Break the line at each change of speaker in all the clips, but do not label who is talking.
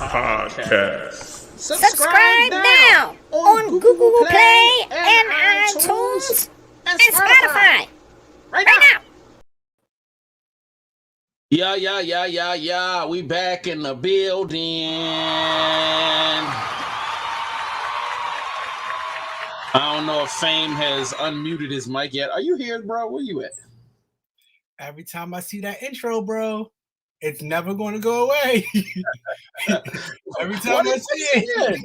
Podcast.
Subscribe now on Google Play and iTunes and Spotify. Right now.
Yeah. We back in the building. I don't know if Fame has unmuted his mic yet. Are you here, bro? Where you at?
Every time I see that intro, bro, it's never going to go away. Every time I see it.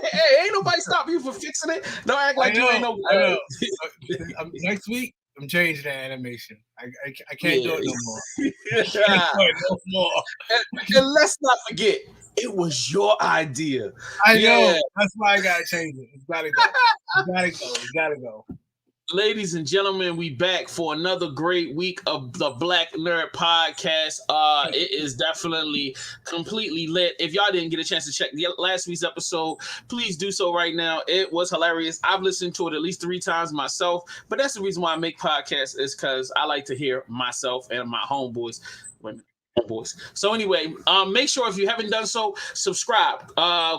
Hey, ain't nobody stop you from fixing it. Don't act like you ain't no.
I know. Next week, I'm changing that animation. I can't do it no more.
And let's not forget, it was your idea.
I know. That's why I gotta change it. It's gotta go. It's gotta go.
Ladies and gentlemen, we back for another great week of the Black Nerd Podcast. It is definitely completely lit. If y'all didn't get a chance to check the last week's episode, please do so right now. It was hilarious. I've listened to it at least 3 times myself, but that's the reason why I make podcasts, is because I like to hear myself and my homeboys. So anyway, make sure if you haven't done so, subscribe.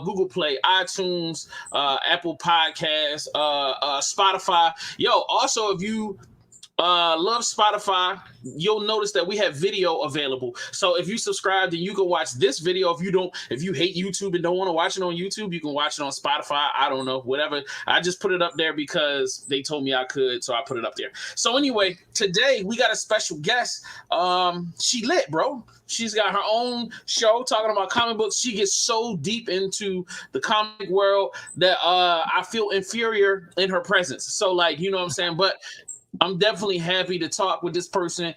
Google Play, iTunes, Apple Podcasts, Spotify. Also, if you love Spotify, you'll notice that we have video available. So if you subscribe, then you can watch this video. If you hate YouTube and don't want to watch it on YouTube, you can watch it on Spotify. I don't know, whatever. I just put it up there because they told me I could, so I put it up there. So anyway, today we got a special guest. She lit, bro. She's got her own show talking about comic books. She gets so deep into the comic world that I feel inferior in her presence. So, like, you know what I'm saying? But I'm definitely happy to talk with this person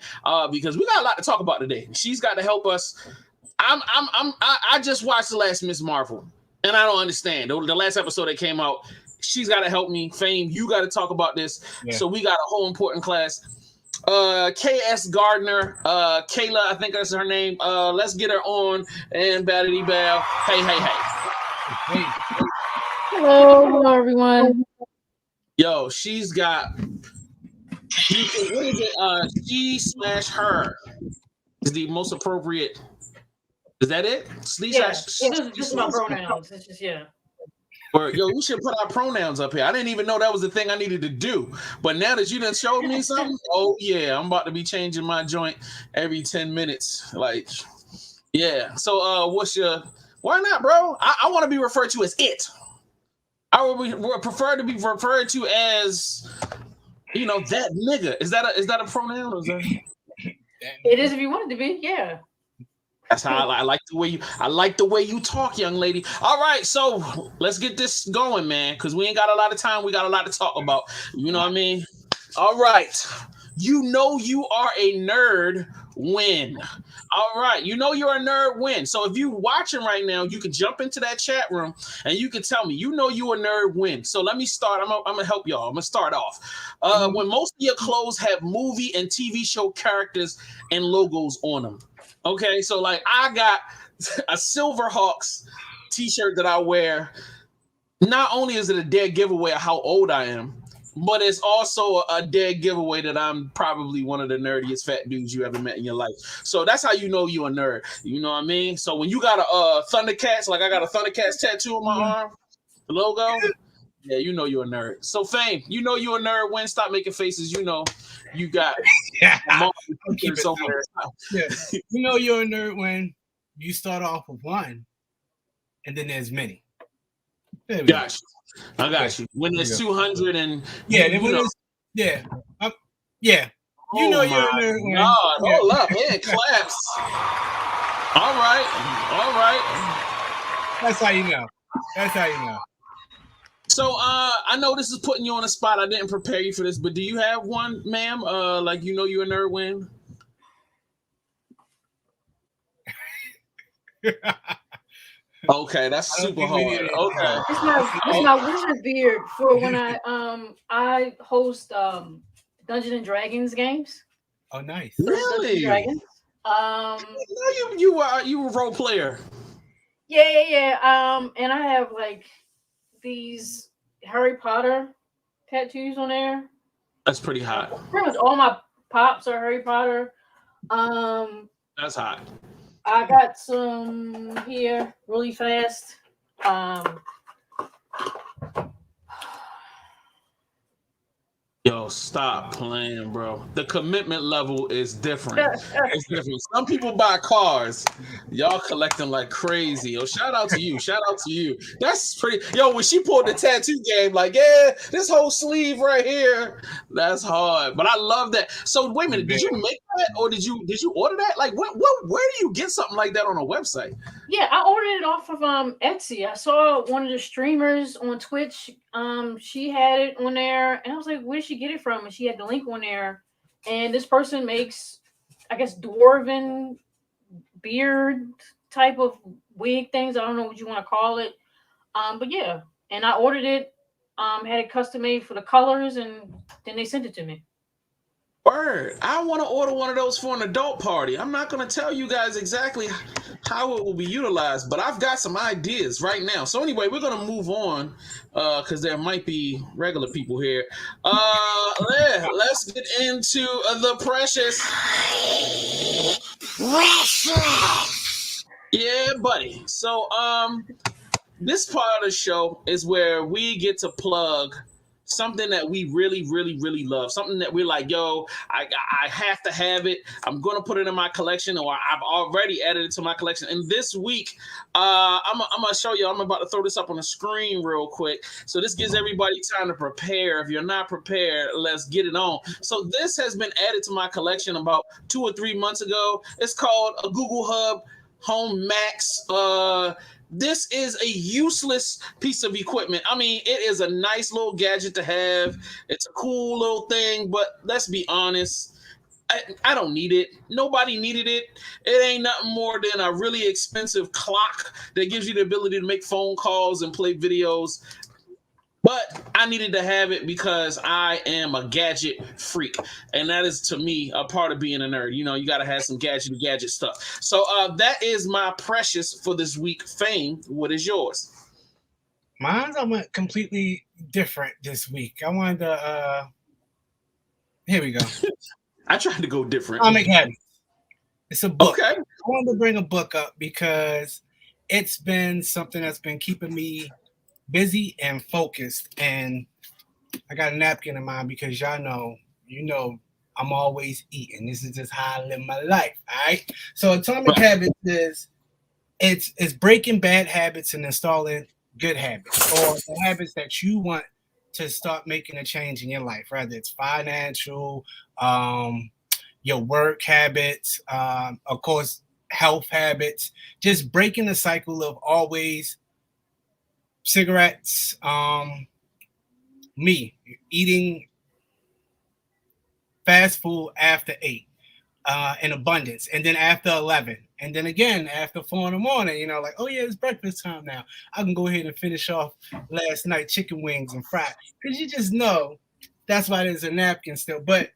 because we got a lot to talk about today. She's got to help us. I just watched the last Miss Marvel, and I don't understand the last episode that came out. She's got to help me. Fame, you got to talk about this. Yeah. So we got a whole important class. K.S. Gardner, Kayla, I think that's her name. Let's get her on and baddity bow. Hey.
Hello, everyone.
Yo, she's got. What is it? She/her is the most appropriate. Is that it?
This is my pronouns. It's just
Or we should put our pronouns up here. I didn't even know that was the thing I needed to do. But now that you done showed me something, oh yeah, I'm about to be changing my joint every 10 minutes. Like, yeah. So why not, bro? I want to be referred to as it. I would prefer to be referred to as, that nigga. Is that a pronoun? Or is that...
It is if you want it to be, yeah.
That's how I like the way you talk, young lady. All right, so let's get this going, man, because we ain't got a lot of time. We got a lot to talk about. You know what I mean? All right. You know you are a nerd when. All right. You know you're a nerd when. So if you're watching right now, you can jump into that chat room and you can tell me, you know you a nerd when. So let me start. I'm going to help y'all. I'm going to start off. When most of your clothes have movie and TV show characters and logos on them. Okay, so like I got a Silverhawks t-shirt that I wear. Not only is it a dead giveaway of how old I am, but it's also a dead giveaway that I'm probably one of the nerdiest fat dudes you ever met in your life. So that's how you know you a nerd. You know what I mean? So when you got a Thundercats, like I got a Thundercats tattoo on my arm, the logo, yeah, you know you're a nerd. So Fame, you know you're a nerd when. Stop making faces. You know you got somewhere.
Yeah. You know you're a nerd when you start off with one and then there's many.
I got you. When there's 200 and
you know you're a nerd when.
Hold up, man, claps. All right.
That's how you know. So
I know this is putting you on the spot. I didn't prepare you for this, but do you have one, ma'am? Like you're a nerd when? Okay, that's super hard. Okay.
It's my wizard beard for when I host Dungeons and Dragons games.
Oh, nice.
Really?
Dragons.
You were a role player.
Yeah. And I have like these Harry Potter tattoos on there.
That's pretty hot.
Pretty much all my pops are Harry Potter.
That's hot.
I got some here really fast.
Yo, stop playing, bro. The commitment level is different. It's different. Some people buy cars. Y'all collecting like crazy. Yo, shout out to you. Shout out to you. That's pretty. Yo, when she pulled the tattoo game, like, yeah, this whole sleeve right here, that's hard. But I love that. So wait a minute, did you make that or did you order that? Like, where do you get something like that on a website?
Yeah, I ordered it off of Etsy. I saw one of the streamers on Twitch. She had it on there, and I was like, "Where did she get it from?" And she had the link on there. And this person makes, I guess, dwarven beard type of wig things. I don't know what you want to call it. But yeah, and I ordered it. Had it custom made for the colors, and then they sent it to me.
Word. I want to order one of those for an adult party. I'm not going to tell you guys exactly how it will be utilized, but I've got some ideas right now. So anyway, we're going to move on because there might be regular people here. Let's get into the precious. Yeah, buddy. So this part of the show is where we get to plug something that we really, really, really love. Something that we're like, yo, I have to have it. I'm going to put it in my collection, or I've already added it to my collection. And this week, I'm going to show you. I'm about to throw this up on the screen real quick. So this gives everybody time to prepare. If you're not prepared, let's get it on. So this has been added to my collection about 2 or 3 months ago. It's called a Google Hub Home Max. This is a useless piece of equipment. I mean, it is a nice little gadget to have. It's a cool little thing, but let's be honest. I don't need it. Nobody needed it. It ain't nothing more than a really expensive clock that gives you the ability to make phone calls and play videos. But I needed to have it because I am a gadget freak. And that is, to me, a part of being a nerd. You know, you got to have some gadget stuff. So that is my precious for this week. Fame, what is yours?
Mine's I went completely different this week. I wanted to, here we go.
I tried to go different.
Atomic Habits. It's a book.
Okay.
I wanted to bring a book up because it's been something that's been keeping me busy and focused, and I got a napkin in mind because y'all know, I'm always eating. This is just how I live my life. All right. So Atomic Habits is it's breaking bad habits and installing good habits, or the habits that you want to start making a change in your life, whether it's financial, your work habits, of course, health habits, just breaking the cycle of always cigarettes, me eating fast food after 8 in abundance, and then after 11, and then again after 4 in the morning, like, oh yeah, it's breakfast time now. I can go ahead and finish off last night chicken wings and fries, because you just know that's why there's a napkin still. But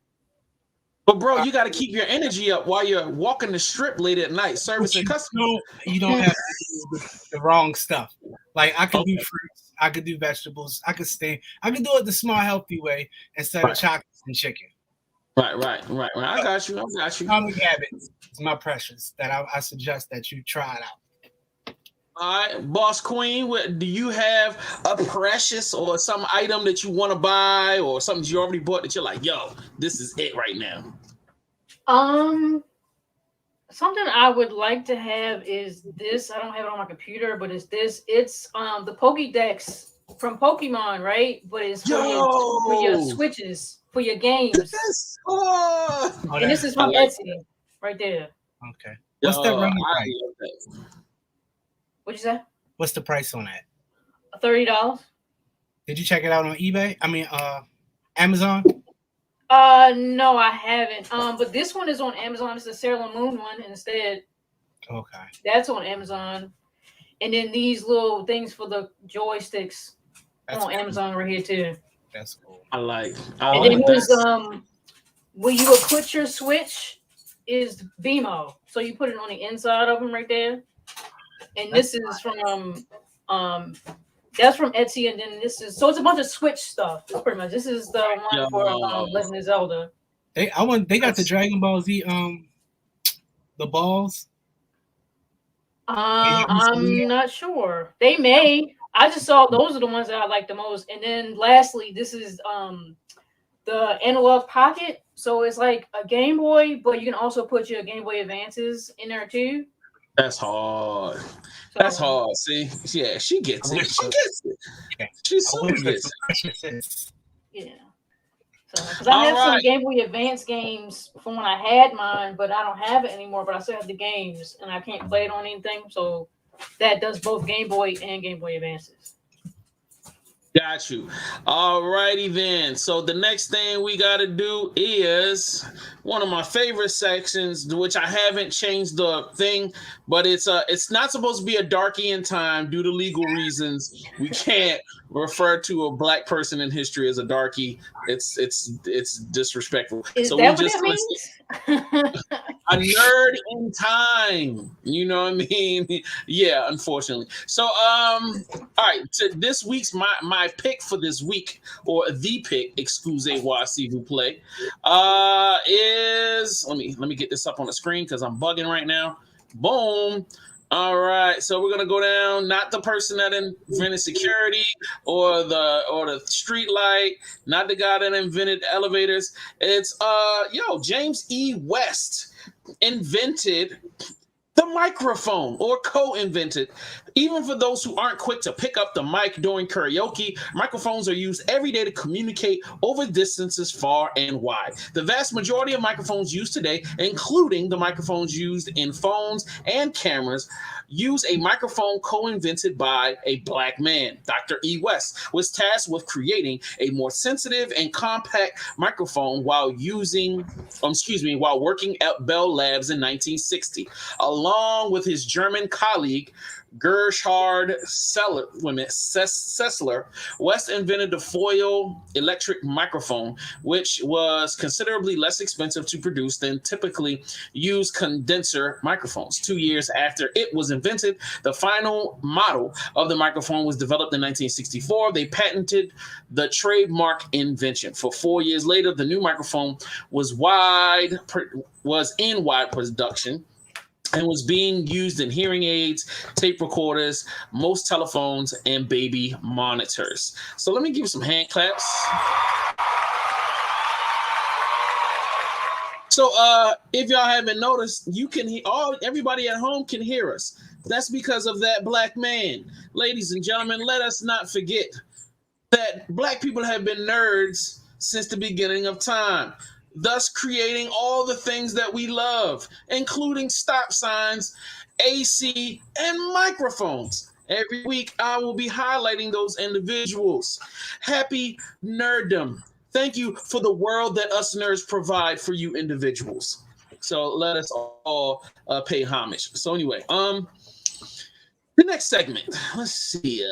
bro, you got to keep your energy up while you're walking the strip late at night servicing customers.
You don't have to do the wrong stuff. Like, I could do fruits, I could do vegetables, I could do it the smart, healthy way instead of chocolates and chicken.
Right. I got you.
Atomic Habits is my precious that I suggest that you try it out.
All right, Boss Queen, do you have a precious or some item that you want to buy, or something you already bought that you're like, yo, this is it right now?
Something I would like to have is this. I don't have it on my computer, but it's this. It's the Pokédex from Pokemon, right? But it's for your Switches, for your games.
Yes. Oh.
And this is from Etsy, right there.
Okay. What's that running price?
What'd you say?
What's the price on that?
$30.
Did you check it out on eBay? I mean, Amazon?
No, I haven't. But this one is on Amazon. It's the Sailor Moon one instead.
Okay.
That's on Amazon. And then these little things for the joysticks on Amazon right here too.
That's cool.
I like.
And then there's where you would put your Switch is BMO. So you put it on the inside of them right there. And this is from that's from Etsy, and then this is, so it's a bunch of Switch stuff. It's pretty much, this is the one for Legend of Zelda.
They got the Dragon Ball Z the balls.
I'm not sure. They may. I just saw those are the ones that I like the most. And then lastly, this is the Analog Pocket. So it's like a Game Boy, but you can also put your Game Boy Advances in there too.
That's hard.
So,
That's hard. See, yeah, she gets it. She gets it. She super gets it.
Yeah. So, because I have some Game Boy Advance games from when I had mine, but I don't have it anymore. But I still have the games, and I can't play it on anything. So that does both Game Boy and Game Boy Advances.
Got you. All righty then. So the next thing we got to do is one of my favorite sections, which I haven't changed the thing, but it's not supposed to be a darky in time due to legal reasons. We can't refer to a black person in history as a darky. It's disrespectful.
Is
so
that
we
what
just
it means?
a nerd in time. You know what I mean? Yeah, unfortunately. So all right, so this week's my pick for this week, or the pick, excusez-moi s'il vous plaît, is let me get this up on the screen because I'm bugging right now. Boom. All right, so we're gonna go down. Not the person that invented security or the street light. Not the guy that invented elevators. It's James E. West invented the microphone, or co-invented. Even for those who aren't quick to pick up the mic during karaoke, microphones are used every day to communicate over distances far and wide. The vast majority of microphones used today, including the microphones used in phones and cameras, use a microphone co-invented by a black man. Dr. E. West was tasked with creating a more sensitive and compact microphone while working at Bell Labs in 1960. Along with his German colleague, Gerhard Sessler, West invented the foil electric microphone, which was considerably less expensive to produce than typically used condenser microphones. 2 years after it was invented, the final model of the microphone was developed in 1964. They patented the trademark invention. For 4 years later, the new microphone was in wide production and was being used in hearing aids, tape recorders, most telephones, and baby monitors. So let me give you some hand claps. So if y'all haven't noticed, you can hear everybody at home can hear us. That's because of that black man. Ladies and gentlemen, let us not forget that black people have been nerds since the beginning of time, thus creating all the things that we love, including stop signs, AC, and microphones. Every week, I will be highlighting those individuals. Happy nerddom. Thank you for the world that us nerds provide for you individuals. So let us all pay homage. So anyway, the next segment. Let's see.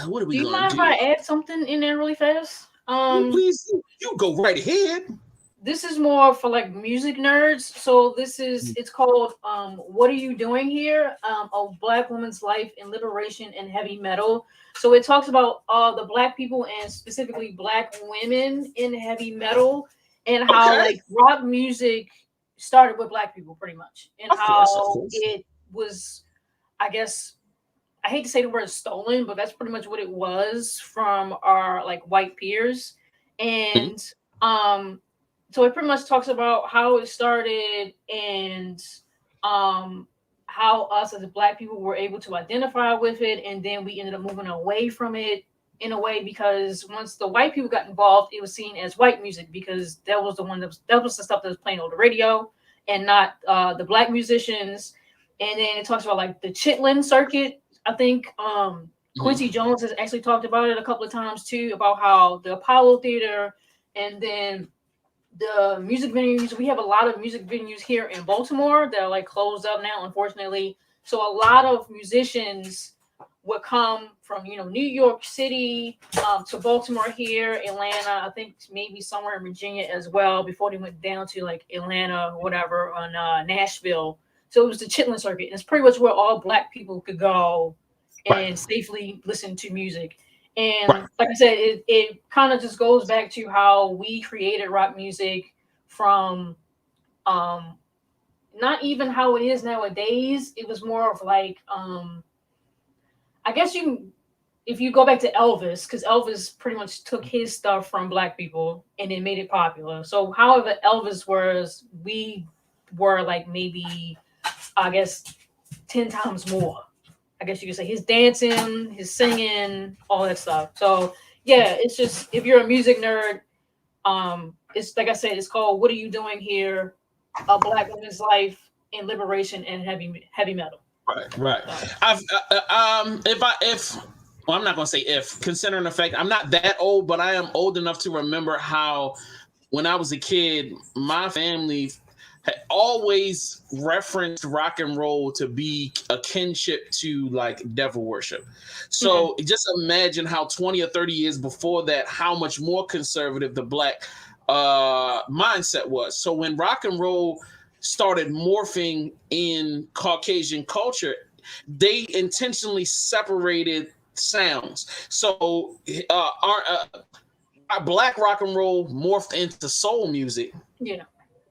What are we going to do?
Do you mind if I add something in there really fast?
Please, you go right ahead.
This is more for like music nerds. So it's called What Are You Doing Here? A Black Woman's Life in Liberation and Heavy Metal. So it talks about the black people and specifically black women in heavy metal and how like rock music started with black people pretty much. And of course. It was, I guess, I hate to say the word stolen, but that's pretty much what it was from our like white peers. And so it pretty much talks about how it started and how us as black people were able to identify with it. And then we ended up moving away from it in a way, because once the white people got involved, it was seen as white music because that was the stuff that was playing on the radio and not the black musicians. And then it talks about like the Chitlin circuit. I think Quincy Jones has actually talked about it a couple of times too, about how the Apollo Theater and then the music venues, we have a lot of music venues here in Baltimore that are like closed up now, unfortunately. So a lot of musicians would come from, New York City to Baltimore here, Atlanta, I think maybe somewhere in Virginia as well, before they went down to like Atlanta or whatever on Nashville. So it was the Chitlin circuit. And it's pretty much where all black people could go and safely listen to music. And like I said, it kind of just goes back to how we created rock music from not even how it is nowadays. It was more of like, I guess if you go back to Elvis, because Elvis pretty much took his stuff from black people and then made it popular. So however Elvis was, we were like maybe, I guess, 10 times more. I guess you could say his dancing, his singing, all that stuff. So yeah, it's just, if you're a music nerd, it's like I said, it's called "What Are You Doing Here? A Black Woman's Life in Liberation and Heavy Metal."
Right. Well, I'm not gonna say if, considering the fact I'm not that old, but I am old enough to remember how when I was a kid, my family had always referenced rock and roll to be a kinship to like devil worship. So just imagine how 20 or 30 years before that, how much more conservative the black mindset was. So when rock and roll started morphing in Caucasian culture, they intentionally separated sounds. So our black rock and roll morphed into soul music.
Yeah.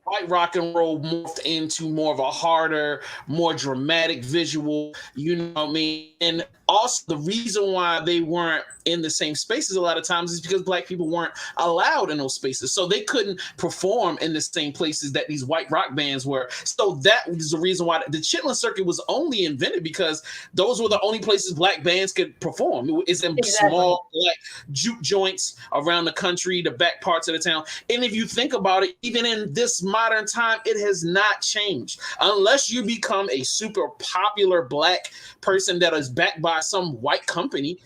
White rock and roll morphed into more of a harder, more dramatic visual, you know what I mean? And also the reason why they weren't in the same spaces a lot of times is because black people weren't allowed in those spaces. So they couldn't perform in the same places that these white rock bands were. So that was the reason why the Chitlin Circuit was only invented, because those were the only places black bands could perform. It's in small black juke joints around the country, the back parts of the town. And if you think about it, even in this modern time, it has not changed. Unless you become a super popular black person that is backed by some white company,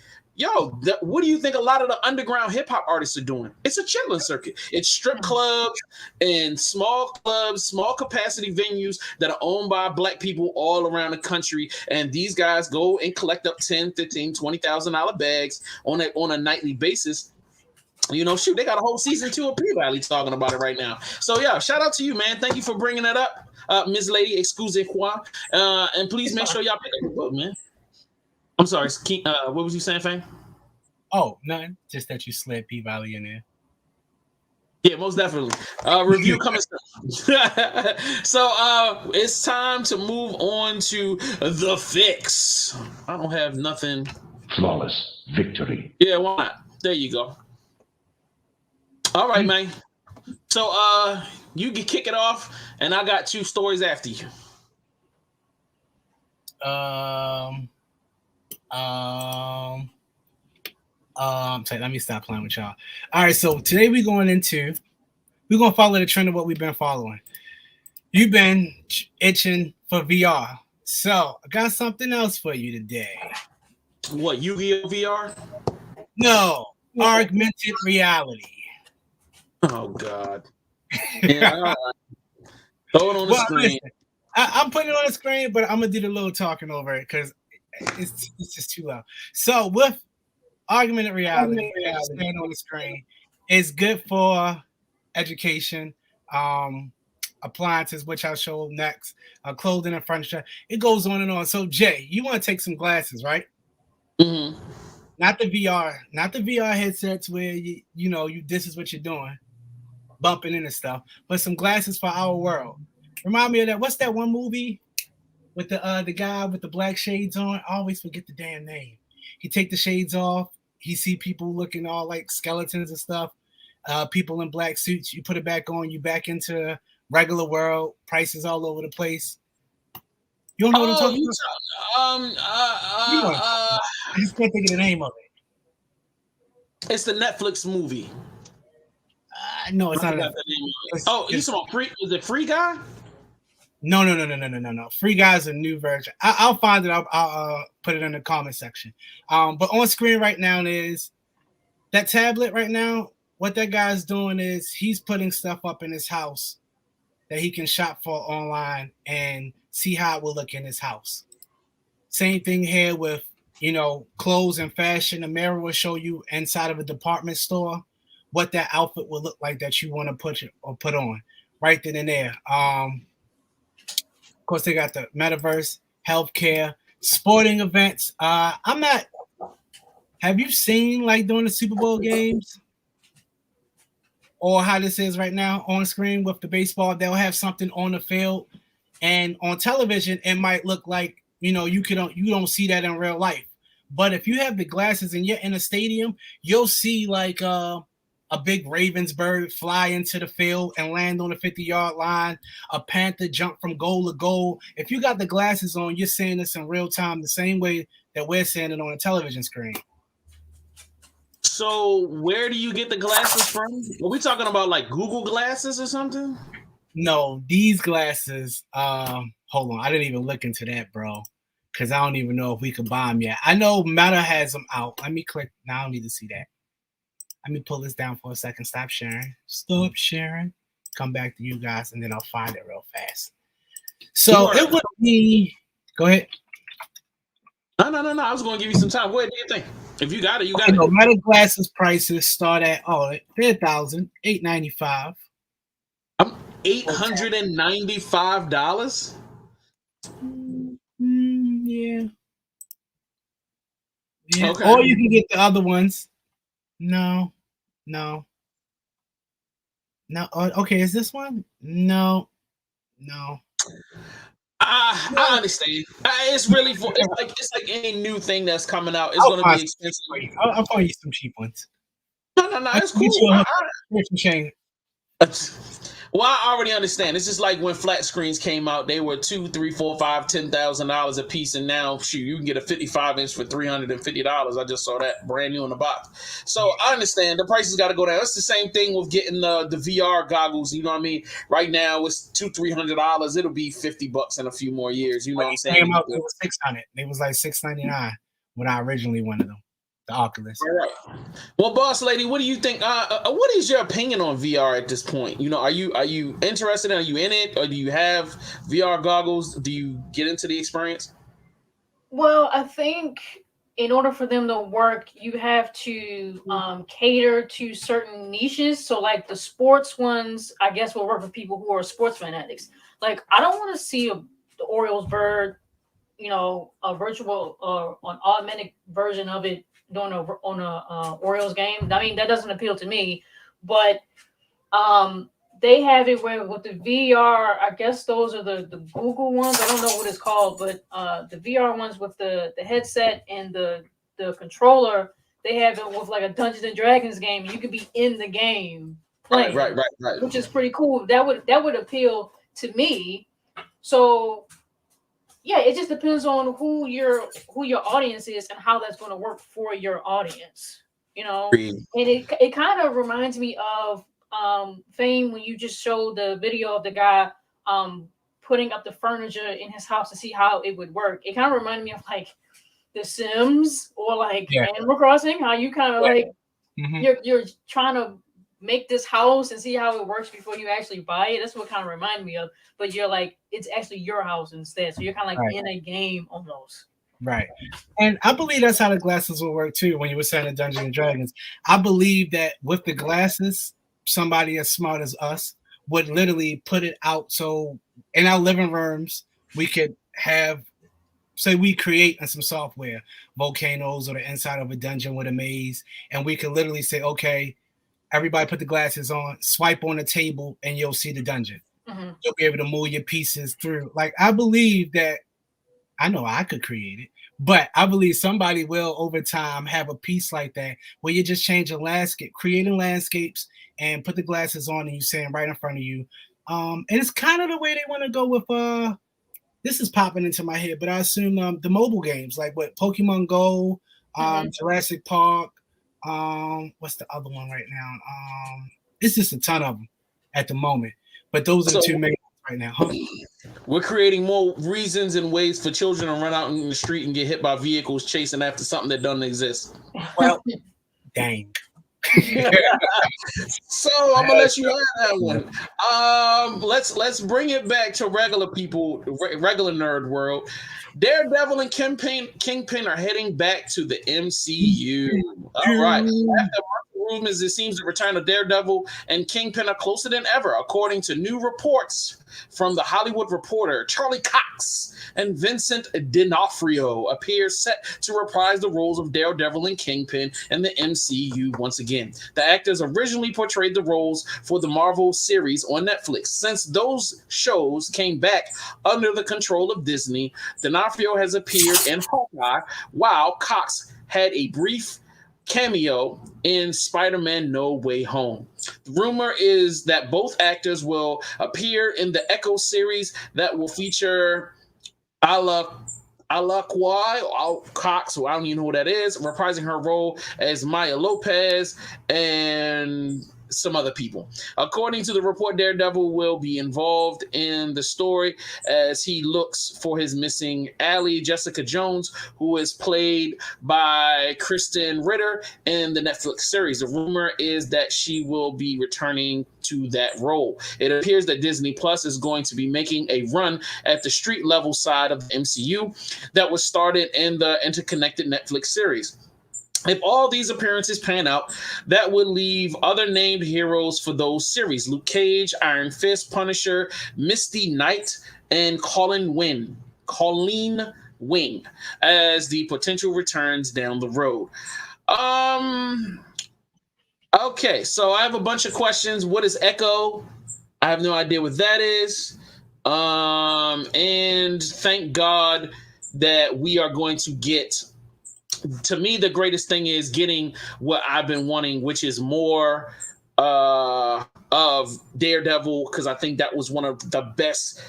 what do you think a lot of the underground hip hop artists are doing? It's a Chitlin Circuit. It's strip clubs and small capacity venues that are owned by black people all around the country. And these guys go and collect up $10,000, $15,000, $20,000 bags on a nightly basis. You know, shoot, they got a whole season 2 of P-Valley talking about it right now. So yeah, shout out to you, man. Thank you for bringing that up, Ms. Lady, excusez-moi. And please make sure y'all pick up the book, man. I'm sorry. What was you saying, Fang?
Oh, nothing. Just that you slid P-Valley in there.
Yeah, most definitely. Review coming soon. So it's time to move on to the fix. I don't have nothing.
Flawless victory.
Yeah, why not? There you go. All right, man. So you can kick it off, and I got 2 stories after you.
Let me stop playing with y'all. All right, so today we're gonna follow the trend of what we've been following. You've been itching for VR, so I got something else for you today.
What, Yu-Gi-Oh VR?
No, augmented reality.
Oh God. Yeah, throw it on the screen.
Listen, I'm putting it on the screen, but I'm gonna do the little talking over it because it's just too loud. So with augmented reality, stand on the screen, is good for education, appliances, which I'll show next, clothing and furniture. It goes on and on. So Jay, you want to take some glasses, right?
Mm-hmm.
Not the VR headsets where you this is what you're doing, bumping into stuff, but some glasses for our world. Remind me of that. What's that one movie with the guy with the black shades on? I always forget the damn name. He take the shades off. He see people looking all like skeletons and stuff. People in black suits. You put it back on. You back into regular world. Prices all over the place. You don't know what I'm talking about? I just can't think of the name of it.
It's the Netflix movie.
No, it's not.
You saw Is it Free Guy?
No. Free Guy's a new version. I'll find it. I'll put it in the comment section. But on screen right now is that tablet right now. What that guy's doing is he's putting stuff up in his house that he can shop for online and see how it will look in his house. Same thing here with, clothes and fashion. The mirror will show you inside of a department store what that outfit will look like that you want to put on right then and there. Of course, they got the metaverse, healthcare, sporting events. Have you seen like during the Super Bowl games or how this is right now on screen with the baseball? They'll have something on the field And on television, it might look like, you don't see that in real life. But if you have the glasses and you're in a stadium, you'll see like a big Ravens bird fly into the field and land on the 50-yard line, a panther jump from goal to goal. If you got the glasses on, you're seeing this in real time the same way that we're seeing it on a television screen.
So where do you get the glasses from? Are we talking about like Google glasses or something?
No, these glasses, hold on. I didn't even look into that, bro, because I don't even know if we can buy them yet. I know Meta has them out. Let me click. Now I don't need to see that. Let me pull this down for a second. Stop sharing. Stop sharing. Come back to you guys, and then I'll find it real fast. So it would be. Go ahead.
No. I was going to give you some time. What do you think? If you got it, you got it.
Meta glasses prices start at $10,895.
$895.
Yeah.
Okay.
Or you can get the other ones. No. Okay, is this one? No.
I understand. It's really it's like any new thing that's coming out. It's going to be expensive.
I'll find you some cheap ones.
No. It's cool. Well, I already understand. It's just like when flat screens came out, they were $2,000, $3,000, $4,000, $5,000, $10,000 a piece, and now you can get a 55-inch for $350. I just saw that brand new in the box. So I understand the prices got to go down. It's the same thing with getting the VR goggles. You know what I mean? Right now it's $200-$300. It'll be $50 in a few more years. You know what I'm saying?
Came out, it was $600. It was like $699 when I originally wanted them. The Oculus.
All right. Well, boss lady, what do you think? What is your opinion on VR at this point? Are you interested? Are you in it, or do you have VR goggles? Do you get into the experience?
Well, I think in order for them to work, you have to cater to certain niches. So, like the sports ones, I guess will work for people who are sports fanatics. Like, I don't want to see the Orioles bird, a virtual or an augmented version of it on a Orioles game. I mean, that doesn't appeal to me, but they have it where with the VR, I guess those are the Google ones. I don't know what it's called, but the VR ones with the headset and the controller, they have it with like a Dungeons and Dragons game. You could be in the game playing,
right,
which is pretty cool. That would appeal to me. So yeah, it just depends on who your audience is and how that's going to work for your audience, And it kind of reminds me of Fame when you just showed the video of the guy putting up the furniture in his house to see how it would work. It kind of reminded me of like The Sims or like Animal Crossing, how you kind of like you're trying to make this house and see how it works before you actually buy it. That's what kind of reminded me of. But you're like, it's actually your house instead. So you're kind of like in a game almost.
Right. And I believe that's how the glasses will work too. When you were saying the Dungeons and Dragons, I believe that with the glasses, somebody as smart as us would literally put it out. So in our living rooms, we could have, say we create some software, volcanoes or the inside of a dungeon with a maze. And we could literally say, okay, everybody put the glasses on, swipe on the table, and you'll see the dungeon. Mm-hmm. You'll be able to move your pieces through. Like, I believe that, I know I could create it, but I believe somebody will over time have a piece like that where you just change a landscape, creating landscapes and put the glasses on and you saying right in front of you. And it's kind of the way they want to go with, this is popping into my head, but I assume the mobile games, like what Pokemon Go, Jurassic Park, what's the other one right now? It's just a ton of them at the moment, but those are the two main ones right now.
We're creating more reasons and ways for children to run out in the street and get hit by vehicles chasing after something that doesn't exist.
Well, dang.
So I'm gonna let you have that one. Let's bring it back to regular people, regular nerd world. Daredevil and Kingpin are heading back to the MCU. All right. After Mark rumors, it seems the return of Daredevil and Kingpin are closer than ever, according to new reports from The Hollywood Reporter. Charlie Cox and Vincent D'Onofrio appear set to reprise the roles of Daredevil and Kingpin in the MCU once again. The actors originally portrayed the roles for the Marvel series on Netflix. Since those shows came back under the control of Disney, D'Onofrio has appeared in Hawkeye, while Cox had a brief cameo in Spider-Man No Way Home. The rumor is that both actors will appear in the Echo series that will feature Kwai Cox, who I don't even know who that is, reprising her role as Maya Lopez and some other people. According to the report, Daredevil will be involved in the story as he looks for his missing ally, Jessica Jones, who is played by Kristen Ritter in the Netflix series. The rumor is that she will be returning to that role. It appears that Disney Plus is going to be making a run at the street level side of the MCU that was started in the interconnected Netflix series. If all these appearances pan out, that would leave other named heroes for those series: Luke Cage, Iron Fist, Punisher, Misty Knight, and Colleen Wing as the potential returns down the road. Okay, so I have a bunch of questions. What is Echo? I have no idea what that is. And thank God that we are going to get, to me, the greatest thing is getting what I've been wanting, which is more of Daredevil, because I think that was one of the best,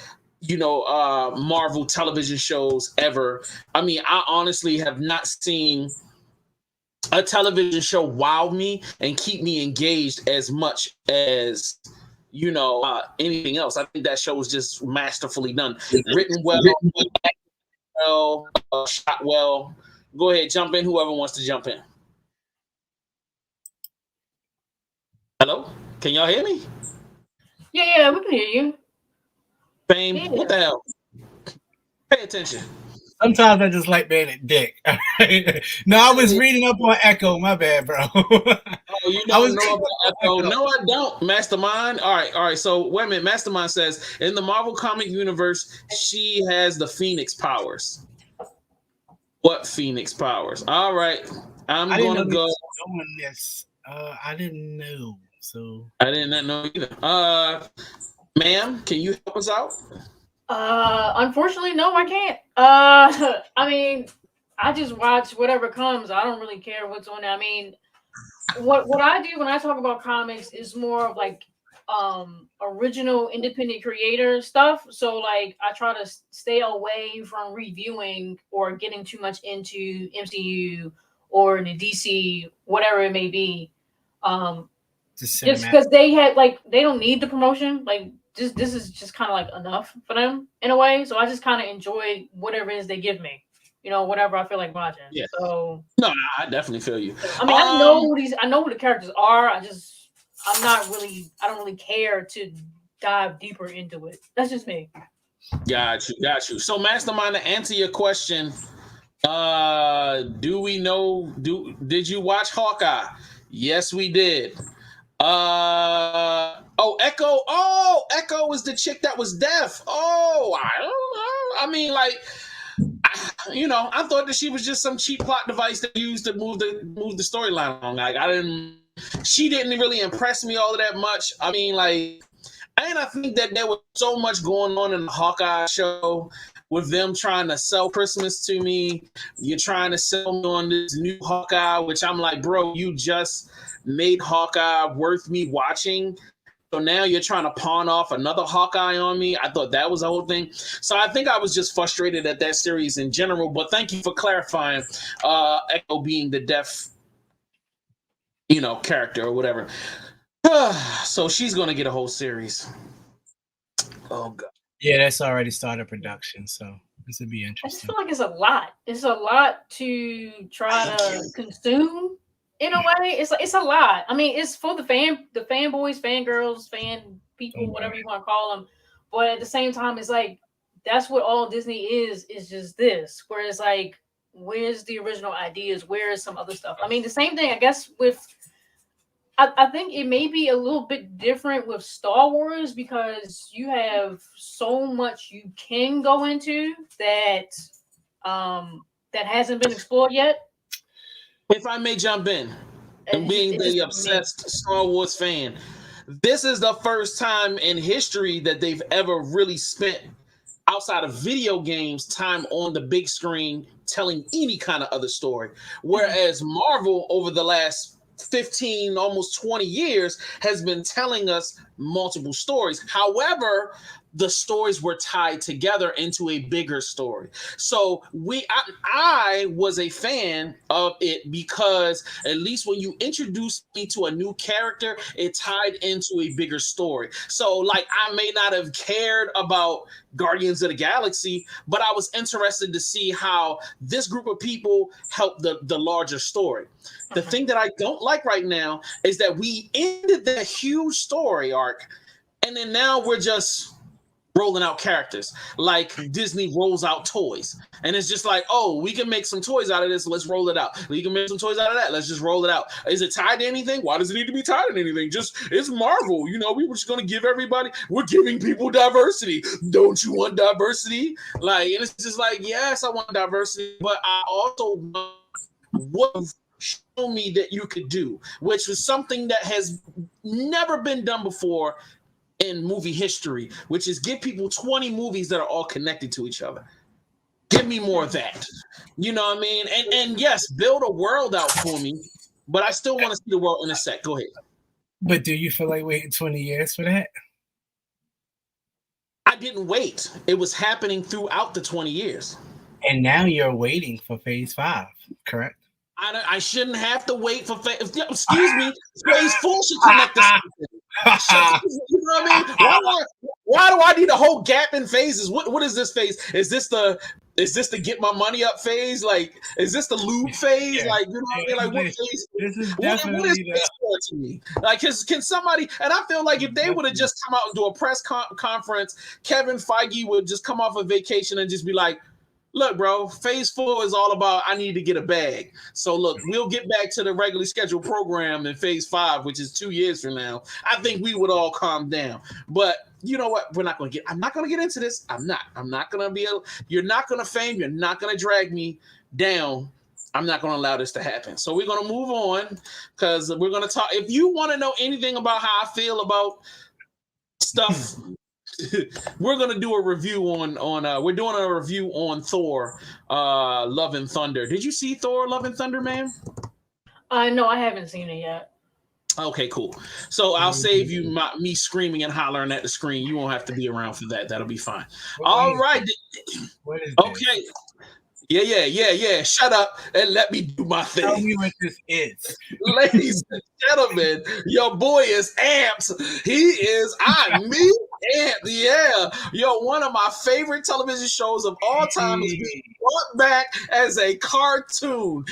Marvel television shows ever. I mean, I honestly have not seen a television show wow me and keep me engaged as much as anything else. I think that show was just masterfully done, written well, shot well. Go ahead, jump in. Whoever wants to jump in. Hello, can y'all hear me?
Yeah, we can hear you.
Fame,
Yeah.
What the hell? Pay attention.
Sometimes I just like being a dick. No, I was reading up on Echo. My bad, bro.
Oh, you don't know about Echo? No, I don't. Mastermind. All right. So wait a minute. Mastermind says in the Marvel comic universe, she has the Phoenix powers. What Phoenix powers? All right, I'm gonna go.
Doing this. I didn't know. So
I did not know either. Ma'am, can you help us out?
Unfortunately, no, I can't. I mean, I just watch whatever comes. I don't really care what's on there. I mean, what I do when I talk about comics is more of like original independent creator stuff. So like I try to stay away from reviewing or getting too much into MCU or the DC, whatever it may be. Just because they don't need the promotion. Like this is just kind of like enough for them in a way. So I just kind of enjoy whatever it is they give me. Whatever I feel like watching.
Yeah.
So
no, I definitely feel you.
I mean, I know who the characters are. I don't really care to dive deeper into it. That's just me.
Got you. So Mastermind, to answer your question, did you watch Hawkeye? Yes, we did. Echo. Oh, Echo was the chick that was deaf. Oh, I don't know. I mean, like, I thought that she was just some cheap plot device that used to move the storyline along. Like, she didn't really impress me all that much. I mean, like, and I think that there was so much going on in the Hawkeye show with them trying to sell Christmas to me. You're trying to sell me on this new Hawkeye, which I'm like, bro, you just made Hawkeye worth me watching. So now you're trying to pawn off another Hawkeye on me. I thought that was the whole thing. So I think I was just frustrated at that series in general. But thank you for clarifying Echo being the deaf, character or whatever. So she's going to get a whole series. Oh, God.
Yeah, that's already started production. So this would be interesting.
I just feel like it's a lot. It's a lot to try to consume. In a way, it's a lot. I mean, it's for the fanboys, fangirls, fan people, whatever you want to call them. But at the same time, it's like that's what all Disney is just this. Where it's like, where's the original ideas? Where is some other stuff? I mean, the same thing, I guess, with I think it may be a little bit different with Star Wars because you have so much you can go into that that hasn't been explored yet.
If I may jump in, and being the obsessed Star Wars fan, this is the first time in history that they've ever really spent, outside of video games, time on the big screen telling any kind of other story. Whereas Marvel, over the last 15, almost 20 years, has been telling us multiple stories. However, the stories were tied together into a bigger story. So I was a fan of it because at least when you introduced me to a new character, it tied into a bigger story. So like I may not have cared about Guardians of the Galaxy, but I was interested to see how this group of people helped the larger story. The thing that I don't like right now is that we ended that huge story arc, and then now we're just rolling out characters like Disney rolls out toys, and it's just like, oh, we can make some toys out of this, let's roll it out. We can make some toys out of that, let's just roll it out. Is it tied to anything? Why does it need to be tied to anything? Just, it's Marvel, we were just going to give everybody, we're giving people diversity. Don't you want diversity? Like, and it's just like, yes, I want diversity, but I also want what show me that you could do, which was something that has never been done before in movie history, which is give people 20 movies that are all connected to each other. Give me more of that. You know what I mean? And yes, build a world out for me, but I still want to see the world in a sec. Go ahead.
But do you feel like waiting 20 years for that?
I didn't wait. It was happening throughout the 20 years. And
now you're waiting for phase 5, correct?
I shouldn't have to wait for phase. Excuse me. Phase 4 should connect to something. You know what I mean? Why do I need a whole gap in phases? What is this phase? Is this the get my money up phase? Like, is this the lube phase? Yeah. Like, you know what I mean? Like, what phase? This is definitely what is phase 4 to me? Like, can somebody? And I feel like if they would have just come out and do a press conference, Kevin Feige would just come off a vacation and just be like, look, bro, phase 4 is all about I need to get a bag. So look, we'll get back to the regularly scheduled program in phase 5, which is 2 years from now. I think we would all calm down. But you know what? I'm not going to get into this. I'm not going to be you're not going to fame. You're not going to drag me down. I'm not going to allow this to happen. So we're going to move on because we're going to talk. If you want to know anything about how I feel about stuff, we're gonna do a review on we're doing a review on Thor Love and Thunder. Did you see Thor Love and Thunder, man?
No, I haven't seen it yet.
Okay, cool. So I'll save you me screaming and hollering at the screen. You won't have to be around for that. That'll be fine. All right.
What is
okay. Yeah. Shut up and let me do my thing.
Tell me what this is.
Ladies and gentlemen, your boy is amped. I'm amped. Yeah. Yo, one of my favorite television shows of all time is being brought back as a cartoon.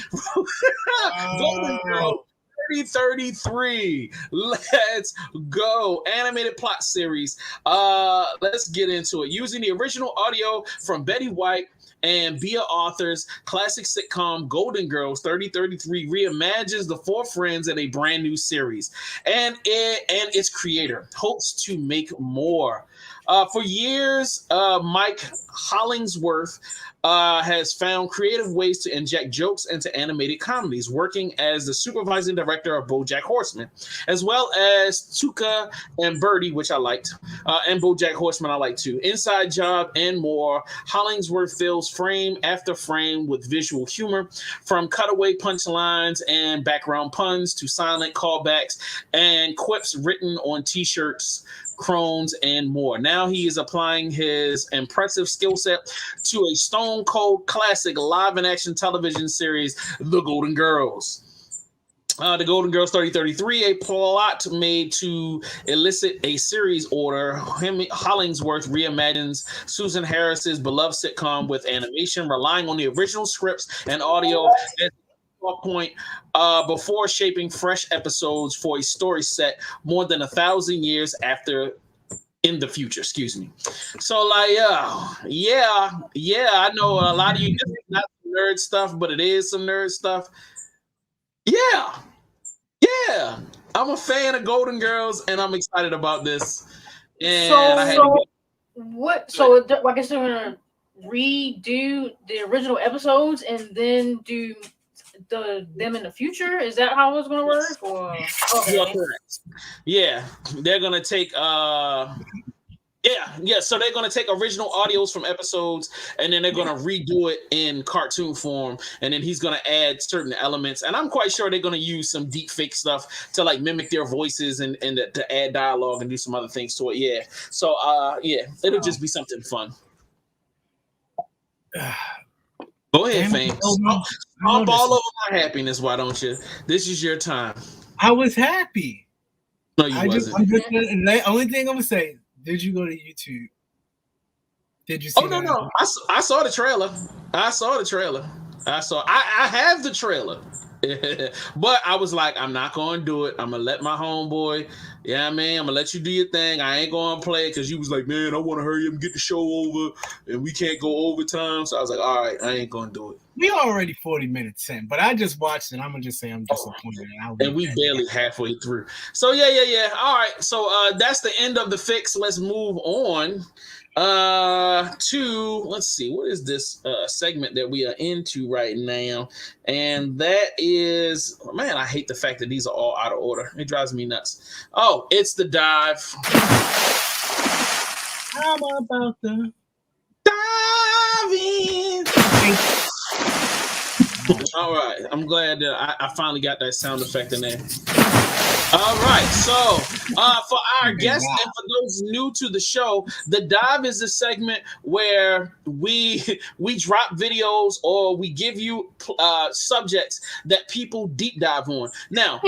Golden Girl 3033. Let's go. Animated plot series. Let's get into it. Using the original audio from Betty White and Bea Arthur's classic sitcom Golden Girls 3033 reimagines the four friends in a brand new series, and its creator hopes to make more. For years, Mike Hollingsworth has found creative ways to inject jokes into animated comedies, working as the supervising director of BoJack Horseman, as well as Tuca and Birdie, which I liked, and BoJack Horseman I liked too. Inside Job and more. Hollingsworth fills frame after frame with visual humor, from cutaway punchlines and background puns to silent callbacks and quips written on T-shirts, crones, and more. Now he is applying his impressive skill set to a stone cold classic live and action television series, The Golden Girls. The Golden Girls 3033, a plot made to elicit a series order. Hollingsworth reimagines Susan Harris's beloved sitcom with animation, relying on the original scripts and audio as a point before shaping fresh episodes for a story set more than 1,000 years in the future. Excuse me. So, like, yeah, I know a lot of you, this is not nerd stuff, but it is some nerd stuff. Yeah. I'm a fan of Golden Girls, and I'm excited about this. And
So,
I had to
what? So I guess they're gonna redo the original episodes and then do them in the future. Is that how it's gonna work? Or
You're
okay.
correct. Yeah, they're gonna take yeah. So they're gonna take original audios from episodes, and then they're gonna redo it in cartoon form, and then he's gonna add certain elements. And I'm quite sure they're gonna use some deep fake stuff to like mimic their voices and to add dialogue and do some other things to it. Yeah. So yeah, it'll just be something fun. Go ahead, Fame. Stomp all over my happiness. Why don't you? This is your time.
I was happy.
No, you wasn't.
The only thing I'm gonna say. Did you go to YouTube? Did you see?
Oh no! I saw the trailer. I have the trailer. But I was like, I'm not gonna do it. I'm gonna let my homeboy. Yeah, man. I'm gonna let you do your thing. I ain't gonna play it because you was like, man, I want to hurry up and get the show over, and we can't go overtime. So I was like, all right, I ain't gonna do it.
We already 40 minutes in, but I just watched it. I'm gonna just say I'm disappointed.
And we barely halfway through. So yeah. All right. So that's the end of the fix. Let's move on to, let's see, what is this segment that we are into right now? And that is, man, I hate the fact that these are all out of order. It drives me nuts. Oh, it's the dive.
How about the
diving? All right, I'm glad that I finally got that sound effect in there. All right, so for our guests and for those new to the show, the dive is a segment where we drop videos or we give you subjects that people deep dive on. Now,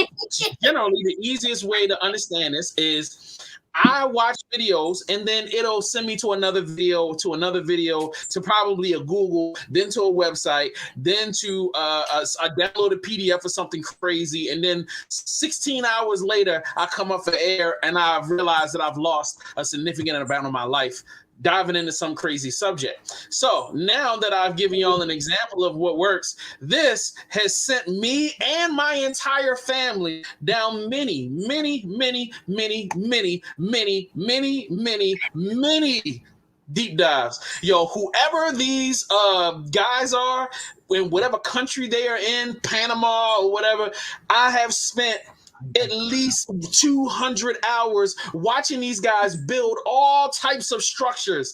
generally, the easiest way to understand this is I watch videos and then it'll send me to another video, to probably a Google, then to a website, then to a downloaded PDF or something crazy. And then 16 hours later, I come up for air and I've realized that I've lost a significant amount of my life diving into some crazy subject. So now that I've given y'all an example of what works, this has sent me and my entire family down many deep dives. Yo, whoever these guys are, in whatever country they are in, Panama or whatever, I have spent at least 200 hours watching these guys build all types of structures.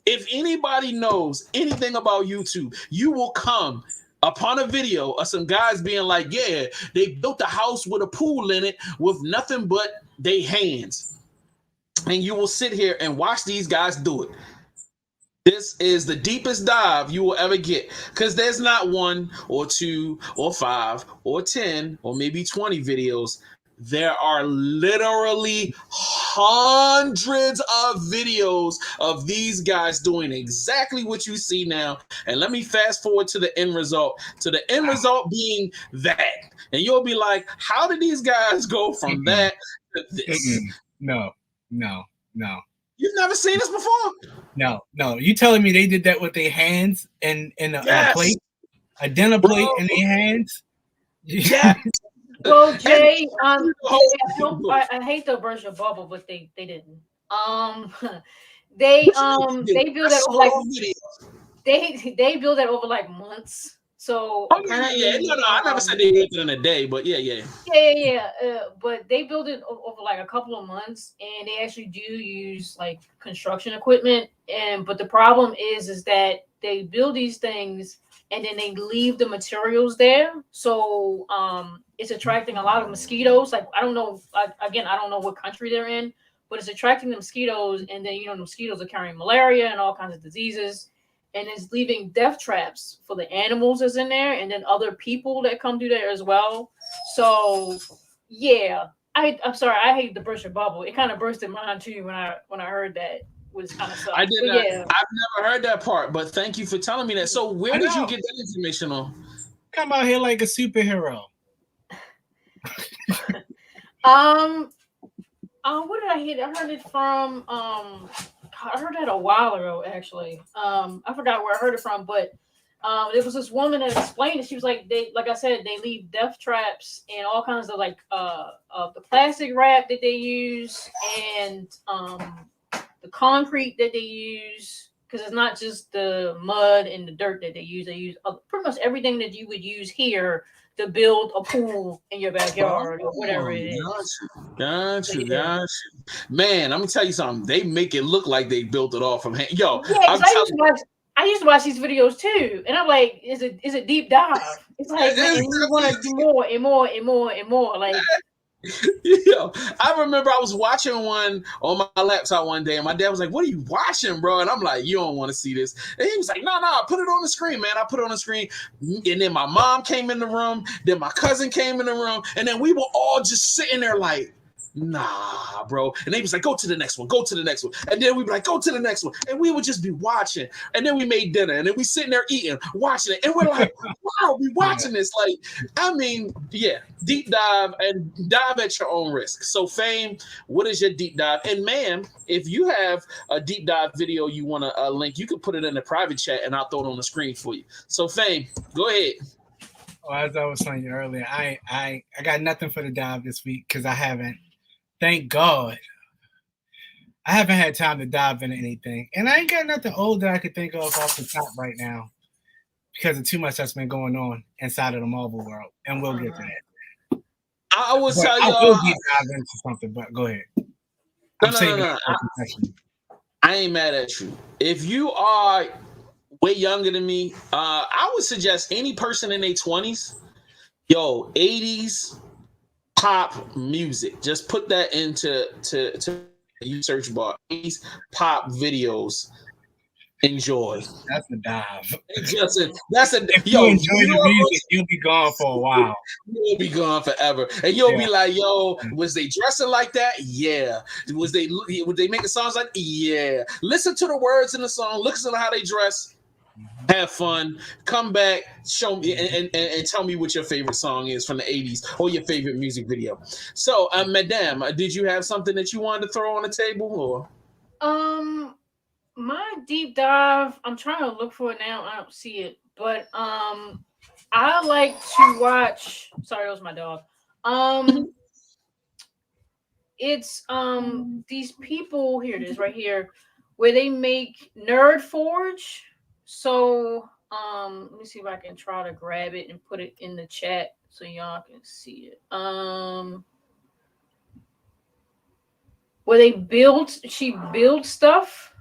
If anybody knows anything about YouTube, you will come upon a video of some guys being like, yeah, they built a house with a pool in it with nothing but their hands. And you will sit here and watch these guys do it. This is the deepest dive you will ever get, because there's not 1 or 2 or 5 or 10 or maybe 20 videos. There are literally hundreds of videos of these guys doing exactly what you see now. And let me fast forward to the end result, being that. And you'll be like, how did these guys go from that to this?
No.
You've never seen this before?
No. You telling me they did that with their hands and a plate, a dinner plate in their hands?
Yeah.
Well, Jay, I hate to burst your bubble, but they didn't. They build that over like they build that over like months. So
I never said they built it in a day, but yeah.
But they build it over like a couple of months, and they actually do use like construction equipment. But the problem is that they build these things and then they leave the materials there. So it's attracting a lot of mosquitoes. Like I don't know what country they're in, but it's attracting the mosquitoes, and then the mosquitoes are carrying malaria and all kinds of diseases. And it's leaving death traps for the animals that's in there, and then other people that come through there as well. So, yeah, I'm sorry, I hate to burst your bubble. It kind of bursted mine too when I heard that. Was kind of sucks.
I did not. Yeah. I've never heard that part, but thank you for telling me that. So, where did you get that information on?
Come out here like a superhero.
What did I hear? I heard it from I heard that a while ago, actually. I forgot where I heard it from, but There was this woman that explained it. She was like, like I said, they leave death traps and all kinds of like the plastic wrap that they use and the concrete that they use, because it's not just the mud and the dirt that they use. They use pretty much everything that you would use here to build a pool in your backyard or whatever it is.
Gotcha. Man, I'm gonna tell you something. They make it look like they built it all from hand. Yo,
yeah, I used to watch these videos too, and I'm like, is it deep dive? It's like, man, we want to do more and more and more and more. Like,
yo, I remember I was watching one on my laptop one day, and my dad was like, "What are you watching, bro?" And I'm like, "You don't want to see this." And he was like, "No, put it on the screen, man." I put it on the screen, and then my mom came in the room, then my cousin came in the room, and then we were all just sitting there like, nah, bro. And they was like, go to the next one. And then we'd be like, go to the next one. And we would just be watching. And then we made dinner. And then we sitting there eating, watching it. And we're like, wow, we watching this. Like, I mean, yeah, deep dive and dive at your own risk. So Fame, what is your deep dive? And ma'am, if you have a deep dive video you want to link, you can put it in the private chat and I'll throw it on the screen for you. So Fame, go ahead.
Well, as I was telling you earlier, I got nothing for the dive this week because I haven't. Thank God. I haven't had time to dive into anything. And I ain't got nothing old that I could think of off the top right now because of too much that's been going on inside of the Marvel world. And we'll get to that.
I will tell y'all.
I will deep dive into something, but go ahead.
No. I ain't mad at you. If you are way younger than me, I would suggest any person in their 20s, 80s, pop music. Just put that into you search bar. These pop videos. Enjoy.
That's a dive.
If
you enjoy the music, you'll be gone for a while.
You'll be gone forever, and you'll be like, "Yo, was they dressing like that? Yeah. Would they making songs like? Yeah. Listen to the words in the song. Listen to how they dress." Have fun. Come back. Show me and tell me what your favorite song is from the 80s or your favorite music video. So, Madame, did you have something that you wanted to throw on the table, or?
My deep dive. I'm trying to look for it now. I don't see it, but I like to watch. Sorry, that was my dog. It's these people. Here it is, right here, where they make Nerd Forge. So, let me see if I can try to grab it and put it in the chat so y'all can see it. Where she builds stuff.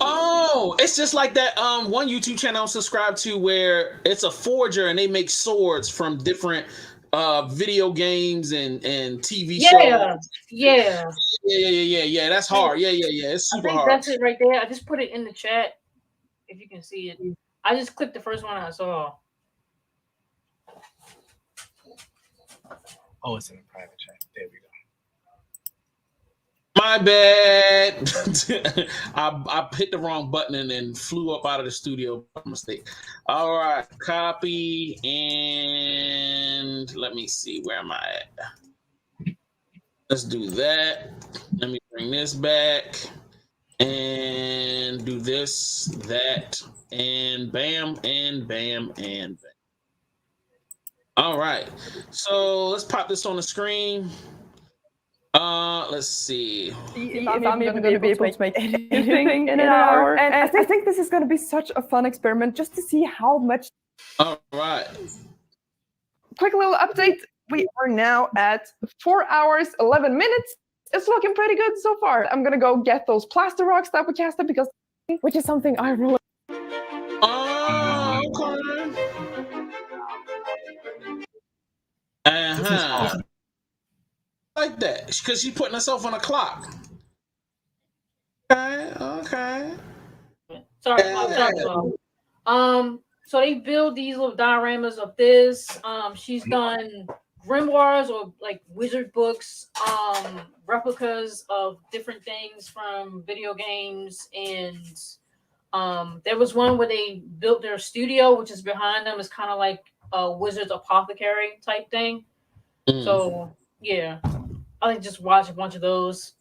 Oh, it's just like that one YouTube channel I'm subscribed to where it's a forger and they make swords from different video games and TV shows.
Yeah.
That's hard. Yeah. It's super hard.
That's it right there. I just put it in the chat if you can see it. I just clicked the first one I saw.
Oh, it's in a private chat. There we go.
My bad. I hit the wrong button and then flew up out of the studio by mistake. All right, copy and let me see, where am I at? Let's do that. Let me bring this back and do this, that, and bam, and bam, and bam. All right, so let's pop this on the screen. Let's see.
If I'm even going to be able to make anything in an hour. And I think this is going to be such a fun experiment just to see how much.
All right.
Quick little update. We are now at 4 hours, 11 minutes. It's looking pretty good so far. I'm going to go get those plaster rocks that we casted which is something I really.
Oh, okay. Like that, because she's putting herself on a clock. Okay.
Sorry. So they build these little dioramas of this. She's done grimoires or like wizard books, replicas of different things from video games, and there was one where they built their studio, which is behind them. It's kind of like a wizard's apothecary type thing. So yeah, I like just watch a bunch of those.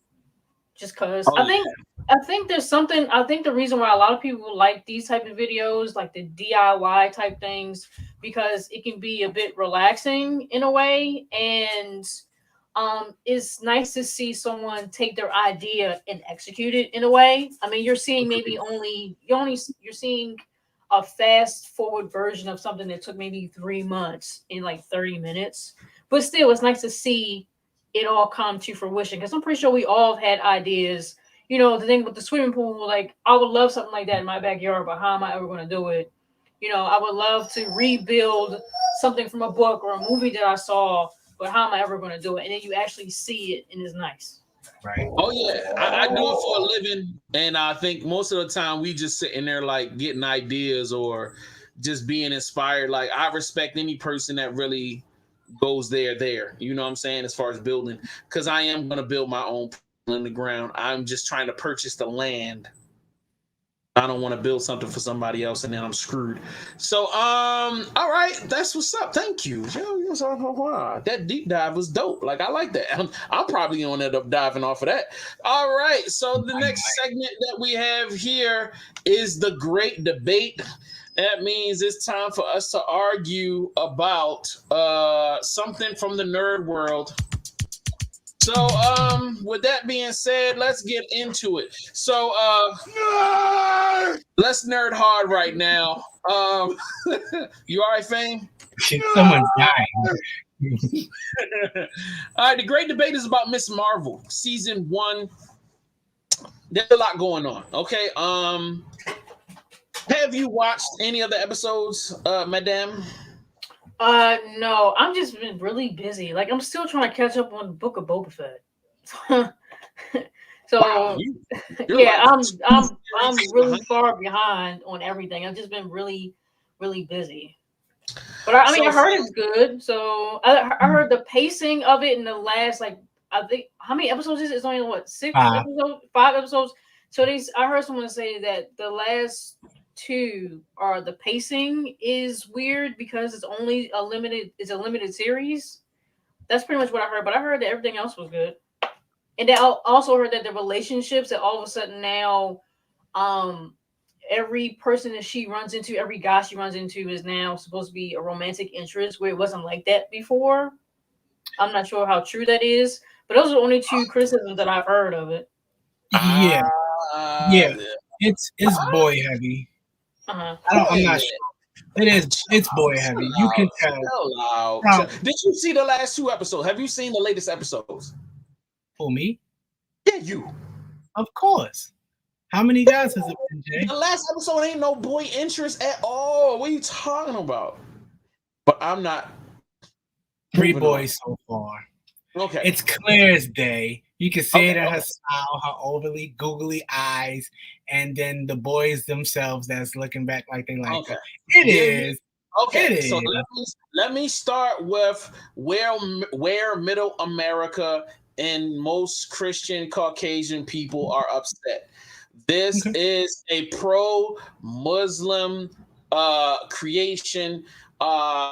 just because I think there's something. I think the reason why a lot of people like these type of videos, like the DIY type things, because it can be a bit relaxing in a way, and it's nice to see someone take their idea and execute it in a way. I mean, you're seeing you're seeing a fast forward version of something that took maybe 3 months in like 30 minutes, but still, it's nice to see it all come to fruition, because I'm pretty sure we all have had ideas. You know, the thing with the swimming pool, like I would love something like that in my backyard, but how am I ever going to do it? You know, I would love to rebuild something from a book or a movie that I saw, but how am I ever going to do it? And then you actually see it, and it's nice.
Right.
Oh yeah, I do it for a living, and I think most of the time we just sitting there like getting ideas or just being inspired. Like I respect any person that really goes there. You know what I'm saying? As far as building, because I am going to build my own pool in the ground. I'm just trying to purchase the land. I don't want to build something for somebody else and then I'm screwed. So, all right, that's what's up. Thank you. That deep dive was dope. Like, I like that. I'm probably going to end up diving off of that. All right, so the next segment that we have here is the great debate. That means it's time for us to argue about something from the nerd world. So, with that being said, let's get into it. So, let's nerd hard right now. You all right, Fame?
Someone's dying.
All right, the great debate is about Miss Marvel, season 1. There's a lot going on. Okay, have you watched any of the episodes, Madame?
No, I'm just been really busy. Like I'm still trying to catch up on the Book of Boba Fett. So
Wow,
yeah, I'm really far behind on everything. I've just been really, really busy. But I mean, I heard it's good. So I heard the pacing of it in the last, like, I think, how many episodes is it? It's only what, 5 episodes. So I heard someone say that the last 2 are the pacing is weird because it's only a limited series. That's pretty much what I heard. But I heard that everything else was good. And I also heard that the relationships that all of a sudden now, every person that she runs into, every guy she runs into is now supposed to be a romantic interest, where it wasn't like that before. I'm not sure how true that is, but those are the only 2 criticisms that I've heard of it.
Yeah, it's boy heavy. I'm not sure. It's boy heavy. You can tell.
Did you see the last 2 episodes? Have you seen the latest episodes?
For me?
Yeah, you.
Of course. How many guys has it been, Jay?
The last episode ain't no boy interest at all. What are you talking about? But I'm not.
3 boys so far.
Okay.
It's clear as day. You can see it in her smile, her overly googly eyes, and then the boys themselves that's looking back like they like her. It is.
Okay, so let me start with where Middle America and most Christian Caucasian people are upset. This is a pro-Muslim creation.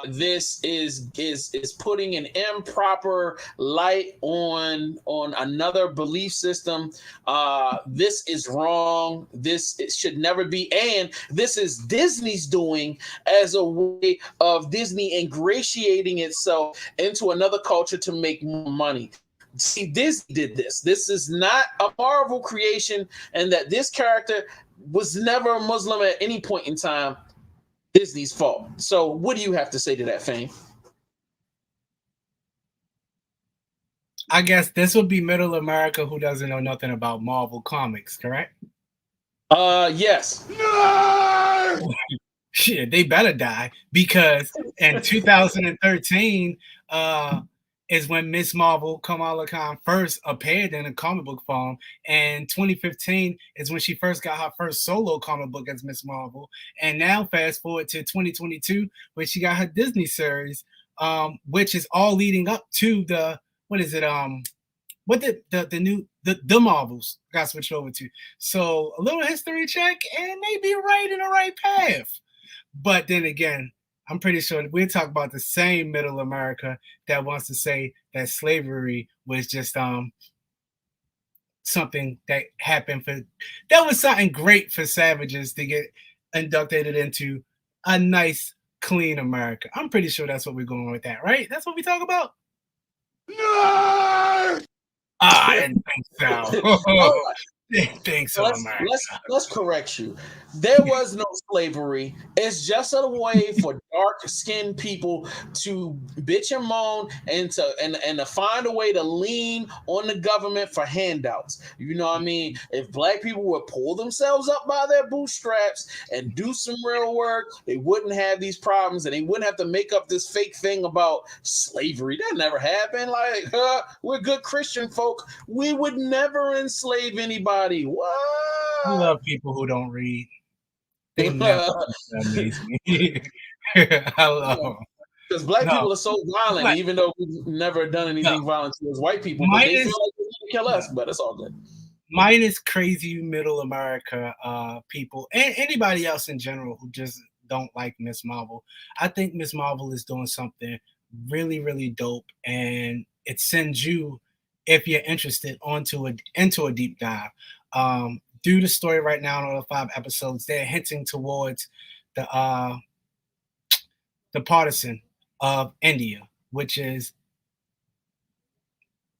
This is putting an improper light on another belief system. This is wrong. It should never be. And this is Disney's doing as a way of Disney ingratiating itself into another culture to make more money. See, Disney did this. This is not a Marvel creation, and that this character was never a Muslim at any point in time. Disney's fault. So what do you have to say to that, Fame?
I guess this would be Middle America who doesn't know nothing about Marvel Comics, correct?
Yes.
No! Shit, they better die, because in 2013 is when Miss Marvel, Kamala Khan, first appeared in a comic book form. And 2015 is when she first got her first solo comic book as Miss Marvel. And now fast forward to 2022, where she got her Disney series, which is all leading up to the, the Marvels got switched over to. So a little history check, and they be right in the right path. But then again, I'm pretty sure we're talking about the same Middle America that wants to say that slavery was just something that happened that was something great for savages to get inducted into a nice, clean America. I'm pretty sure that's what we're going with that, right? That's what we talk about? No! I didn't think so. Thanks so, America.
Let's correct you. There was no slavery. It's just a way for dark-skinned people to bitch and moan and to find a way to lean on the government for handouts. You know what I mean? If black people would pull themselves up by their bootstraps and do some real work, they wouldn't have these problems, and they wouldn't have to make up this fake thing about slavery. That never happened. Like, we're good Christian folk. We would never enslave anybody. What?
I love people who don't read. They never amaze me. I love them.
Because black people are so violent, even though we've never done anything violent towards white people. But they feel like they need to kill us, but it's all good.
Mine is crazy middle America people and anybody else in general who just don't like Miss Marvel. I think Miss Marvel is doing something really, really dope, and it sends you, if you're interested, into a deep dive. Do the story right now in all the 5 episodes. They're hinting towards the partisan of India, which is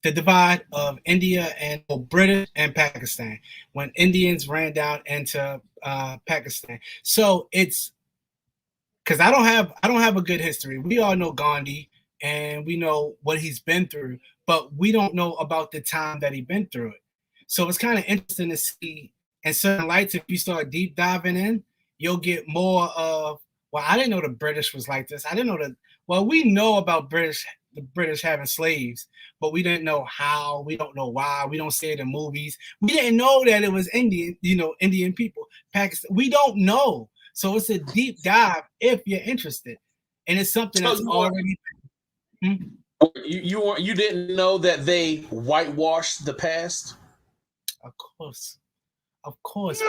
the divide of India and British and Pakistan when Indians ran down into Pakistan. So it's because I don't have a good history. We all know Gandhi and we know what he's been through, but we don't know about the time that he's been through it. So it's kind of interesting to see in certain lights. If you start deep diving in, you'll get more of, well, I didn't know the British was like this. I didn't know that. Well, we know about the British having slaves, but we didn't know how. We don't know why. We don't see it in movies. We didn't know that it was Indian people, Pakistan. We don't know. So it's a deep dive if you're interested, and it's something that's already.
You didn't know that they whitewashed the past?
Of course.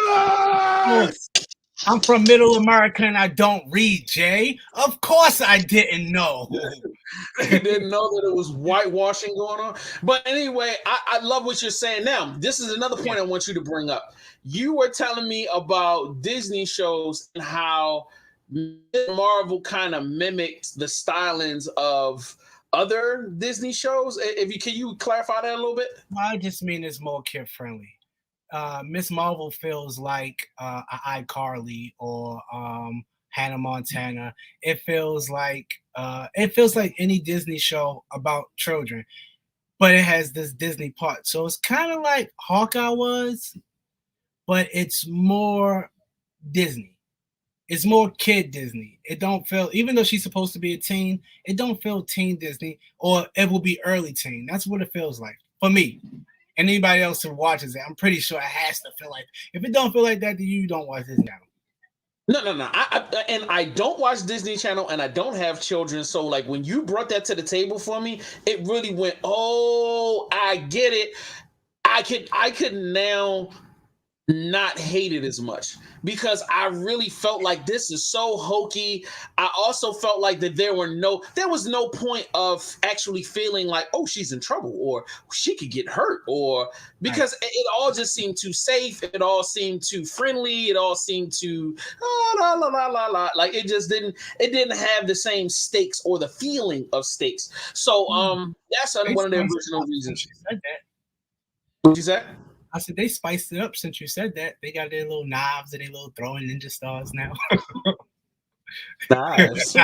I'm from Middle America and I don't read, Jay. Of course I didn't know.
You didn't know that it was whitewashing going on? But anyway, I love what you're saying. Now, this is another point I want you to bring up. You were telling me about Disney shows and how Marvel kind of mimicked the stylings of other Disney shows. Can you clarify that a little bit?
I just mean it's more kid friendly. Miss Marvel feels like iCarly or Hannah Montana. It feels like any Disney show about children, but it has this Disney part. So it's kind of like Hawkeye was, but it's more Disney. It's more kid Disney. It don't feel, even though she's supposed to be a teen, it don't feel teen Disney, or it will be early teen. That's what it feels like for me. And anybody else who watches it, I'm pretty sure it has to feel like. If it don't feel like that, then you don't watch this channel.
No. I don't watch Disney Channel, and I don't have children. So, like, when you brought that to the table for me, it really went, oh, I get it. I could now not hate it as much, because I really felt like this is so hokey. I also felt like that there was no point of actually feeling like, oh, she's in trouble or she could get hurt, or because it all just seemed too safe. It all seemed too friendly. It all seemed too la la la la la. Like it didn't have the same stakes or the feeling of stakes. So that's one of the original reasons. What you said?
I said they spiced it up since you said that. They got their little knives and their little throwing ninja stars now.
Knives.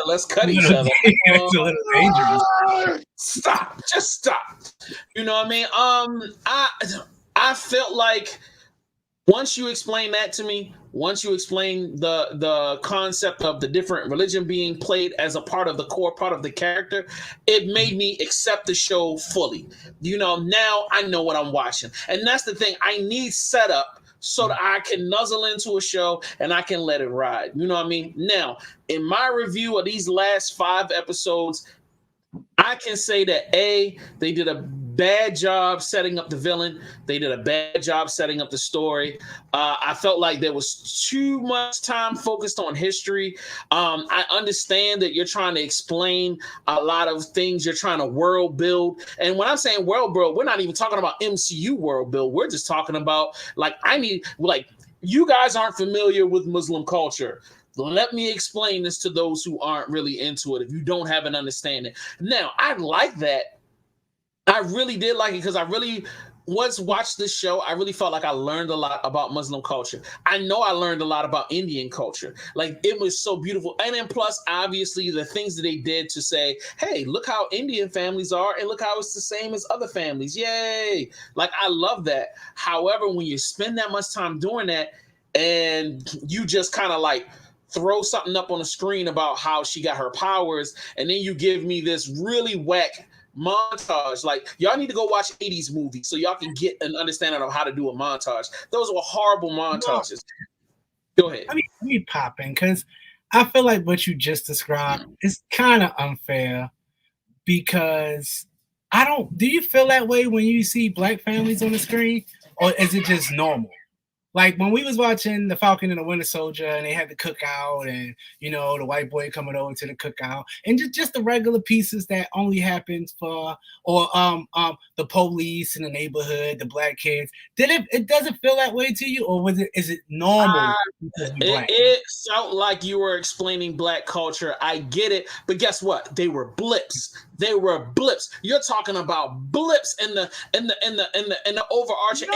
Let's cut each other.
It's a little dangerous.
Stop. Just stop. You know what I mean? I felt like once you explain that to me, once you explain the concept of the different religion being played as a part of the core part of the character, it made me accept the show fully. You know, now I know what I'm watching. And that's the thing. I need setup so that I can nuzzle into a show and I can let it ride. You know what I mean? Now, in my review of these last 5 episodes, I can say that they did a bad job setting up the villain. They did a bad job setting up the story. I felt like there was too much time focused on history. I understand that you're trying to explain a lot of things. You're trying to world build. And when I'm saying world build, we're not even talking about MCU world build. We're just talking about you guys aren't familiar with Muslim culture. Let me explain this to those who aren't really into it. If you don't have an understanding. Now, I like that. I really did like it because I really once watched this show, I really felt like I learned a lot about Muslim culture. I know I learned a lot about Indian culture. Like, it was so beautiful. And then plus, obviously, the things that they did to say, hey, look how Indian families are and look how it's the same as other families. Yay. Like, I love that. However, when you spend that much time doing that and you just kind of like throw something up on the screen about how she got her powers, and then you give me this really whack montage. Like, y'all need to go watch 80s movies so y'all can get an understanding of how to do a montage. Those were horrible montages. Go ahead.
Let me pop in, because I feel like what you just described is kind of unfair, because do you feel that way when you see black families on the screen, or is it just normal? Like, when we was watching The Falcon and the Winter Soldier and they had the cookout and, you know, the white boy coming over to the cookout and just the regular pieces that only happens or the police in the neighborhood, the black kids. It doesn't feel that way to you, or is it normal?
It felt like you were explaining black culture. I get it, but guess what? They were blips. They were blips. You're talking about blips in the overarching,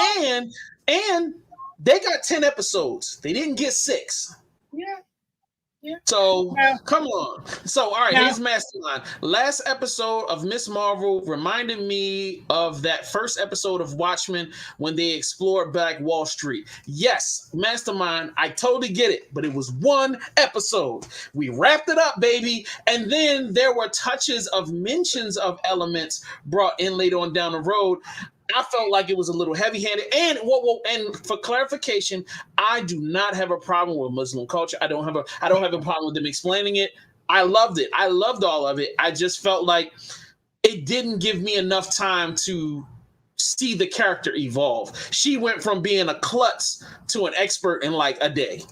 and they got 10 episodes. They didn't get 6.
Yeah.
So, come on. So, all right, here's Mastermind. Last episode of Miss Marvel reminded me of that first episode of Watchmen when they explored Black Wall Street. Yes, Mastermind, I totally get it, but it was one episode. We wrapped it up, baby, and then there were touches of mentions of elements brought in later on down the road. I felt like it was a little heavy-handed. And for clarification, I do not have a problem with Muslim culture. I don't have a problem with them explaining it. I loved it. I loved all of it. I just felt like it didn't give me enough time to see the character evolve. She went from being a klutz to an expert in like a day.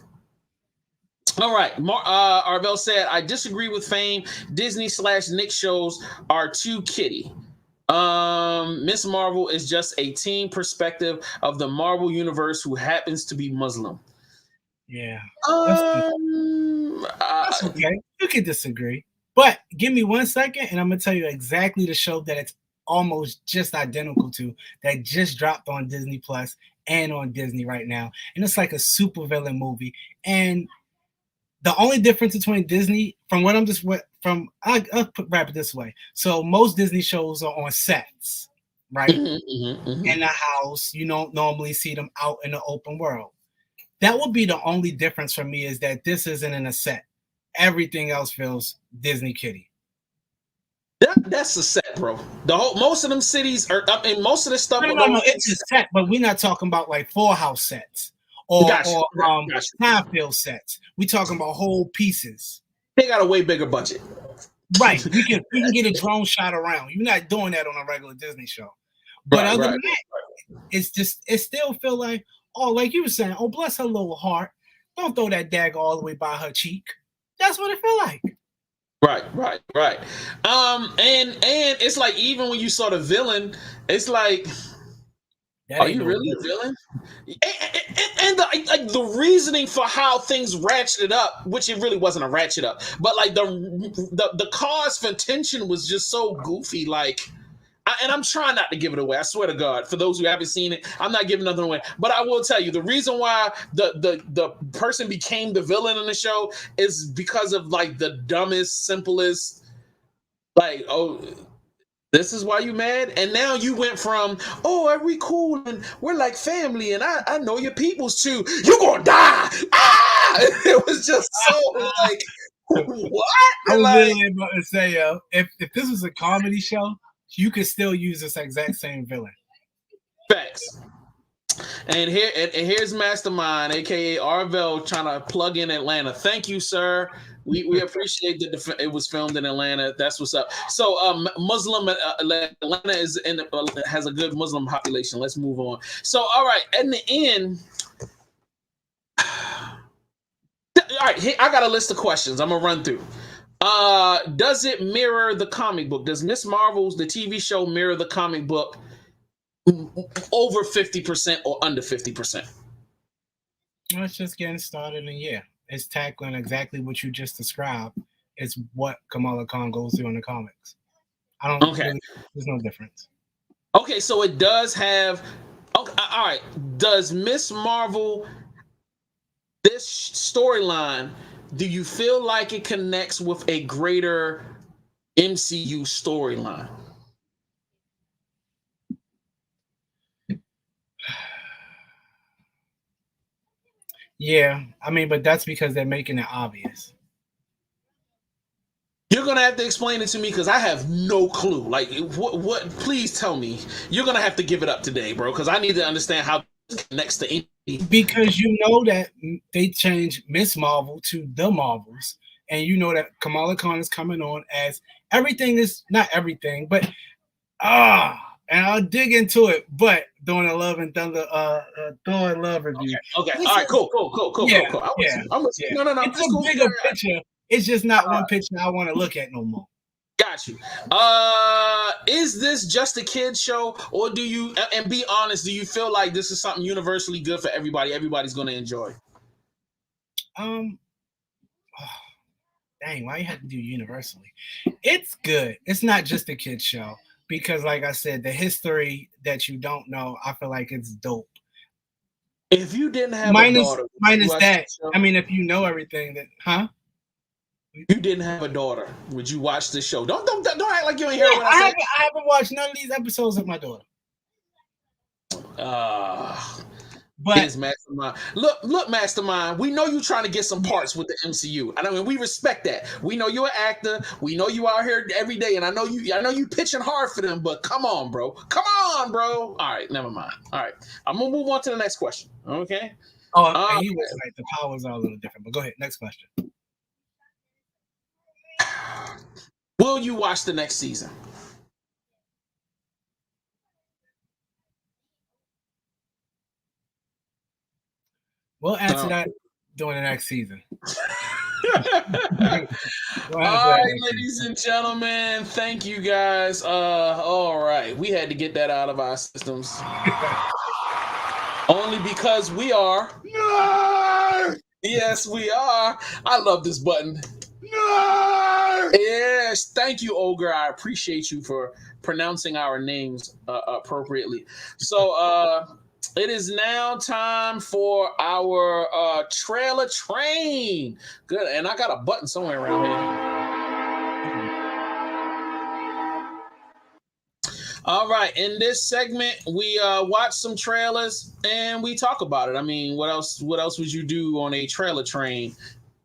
All right. Arvell said, I disagree with Fame. Disney/Nick shows are too kiddie. Miss Marvel is just a teen perspective of the Marvel universe who happens to be Muslim.
Yeah. That's okay. You can disagree. But give me 1 second and I'm going to tell you exactly the show that it's almost just identical to, that just dropped on Disney Plus and on Disney right now. And it's like a supervillain movie. And the only difference between Disney, I'll wrap it this way. So most Disney shows are on sets, right? In the house. You don't normally see them out in the open world. That would be the only difference for me, is that this isn't in a set. Everything else feels Disney kiddie.
That's a set, bro. Most of them cities are up, and most of the stuff.
No, it's a set, but we're not talking about like Full House sets. Or Seinfeld sets. We talking about whole pieces.
They got a way bigger budget.
Right. We can get a drone shot around. You're not doing that on a regular Disney show. But other than that, it still feel like, like you were saying, bless her little heart. Don't throw that dagger all the way by her cheek. That's what it feel like.
Right. And it's like, even when you saw the villain, it's like, are you really a villain? And the reasoning for how things ratcheted up, which it really wasn't a ratchet up, but like the cause for tension was just so goofy. Like, and I'm trying not to give it away. I swear to God, for those who haven't seen it, I'm not giving nothing away. But I will tell you, the reason why the person became the villain in the show is because of like the dumbest, simplest, like, this is why you mad? And now you went from, are we cool and we're like family and I know your peoples too. You're gonna die. It was just so like, what?
I was really about to say, if this was a comedy show, you could still use this exact same villain.
Facts. And here's Mastermind, aka Arvell, trying to plug in Atlanta. Thank you, sir. We appreciate that it was filmed in Atlanta. That's what's up. So, Muslim Atlanta has a good Muslim population. Let's move on. So, all right, in the end, all right, I got a list of questions. I'm gonna run through. Does it mirror the comic book? Does Miss Marvel's the TV show mirror the comic book over 50% or under 50%?
Well, it's just getting started, and yeah, it's tackling exactly what you just described. It's what Kamala Khan goes through in the comics. I don't.
Okay.
There's no difference.
Okay, so it does have. Okay, all right. Does Miss Marvel, this storyline, do you feel like it connects with a greater MCU storyline?
Yeah, I mean, but that's because they're making it obvious.
You're gonna have to explain it to me because I have no clue. Like, what? Please tell me. You're gonna have to give it up today, bro, because I need to understand how it connects to anything.
Because you know that they changed Miss Marvel to the Marvels, and you know that Kamala Khan is coming on as everything is not everything, but and I'll dig into it, but during the Love and Thunder, Thor and Love review.
Okay. All right. Cool.
Yeah,
I'm with you. No.
It's a bigger picture. It's just not one picture I want to look at no more.
Got you. Is this just a kid's show, or do you? And be honest, do you feel like this is something universally good for everybody? Everybody's going to enjoy.
Dang, why you have to do universally? It's good. It's not just a kid's show because, like I said, the history that you don't know, I feel like it's dope.
If you didn't have
minus
a daughter,
that, I mean, if you know everything, that
you didn't have a daughter, would you watch this show? Don't act like you ain't hear what I said.
I haven't watched none of these episodes with my daughter.
But Mastermind. Look, Mastermind. We know you trying to get some parts with the MCU. I mean, we respect that. We know you're an actor. We know you out here every day, and I know you pitching hard for them. But come on, bro. All right, never mind. All right, I'm gonna move on to the next question. Okay.
Oh, he was right. The powers are a little different. But go ahead. Next question.
Will you watch the next season?
We'll answer that during the next season.
All right, ladies and gentlemen, thank you guys. All right, we had to get that out of our systems. Only because we are. No! Yes, we are. I love this button. No! Yes, thank you, Ogre. I appreciate you for pronouncing our names appropriately. So, it is now time for our trailer train. Good, and I got a button somewhere around here. All right, in this segment, we watch some trailers and we talk about it. I mean, what else would you do on a trailer train?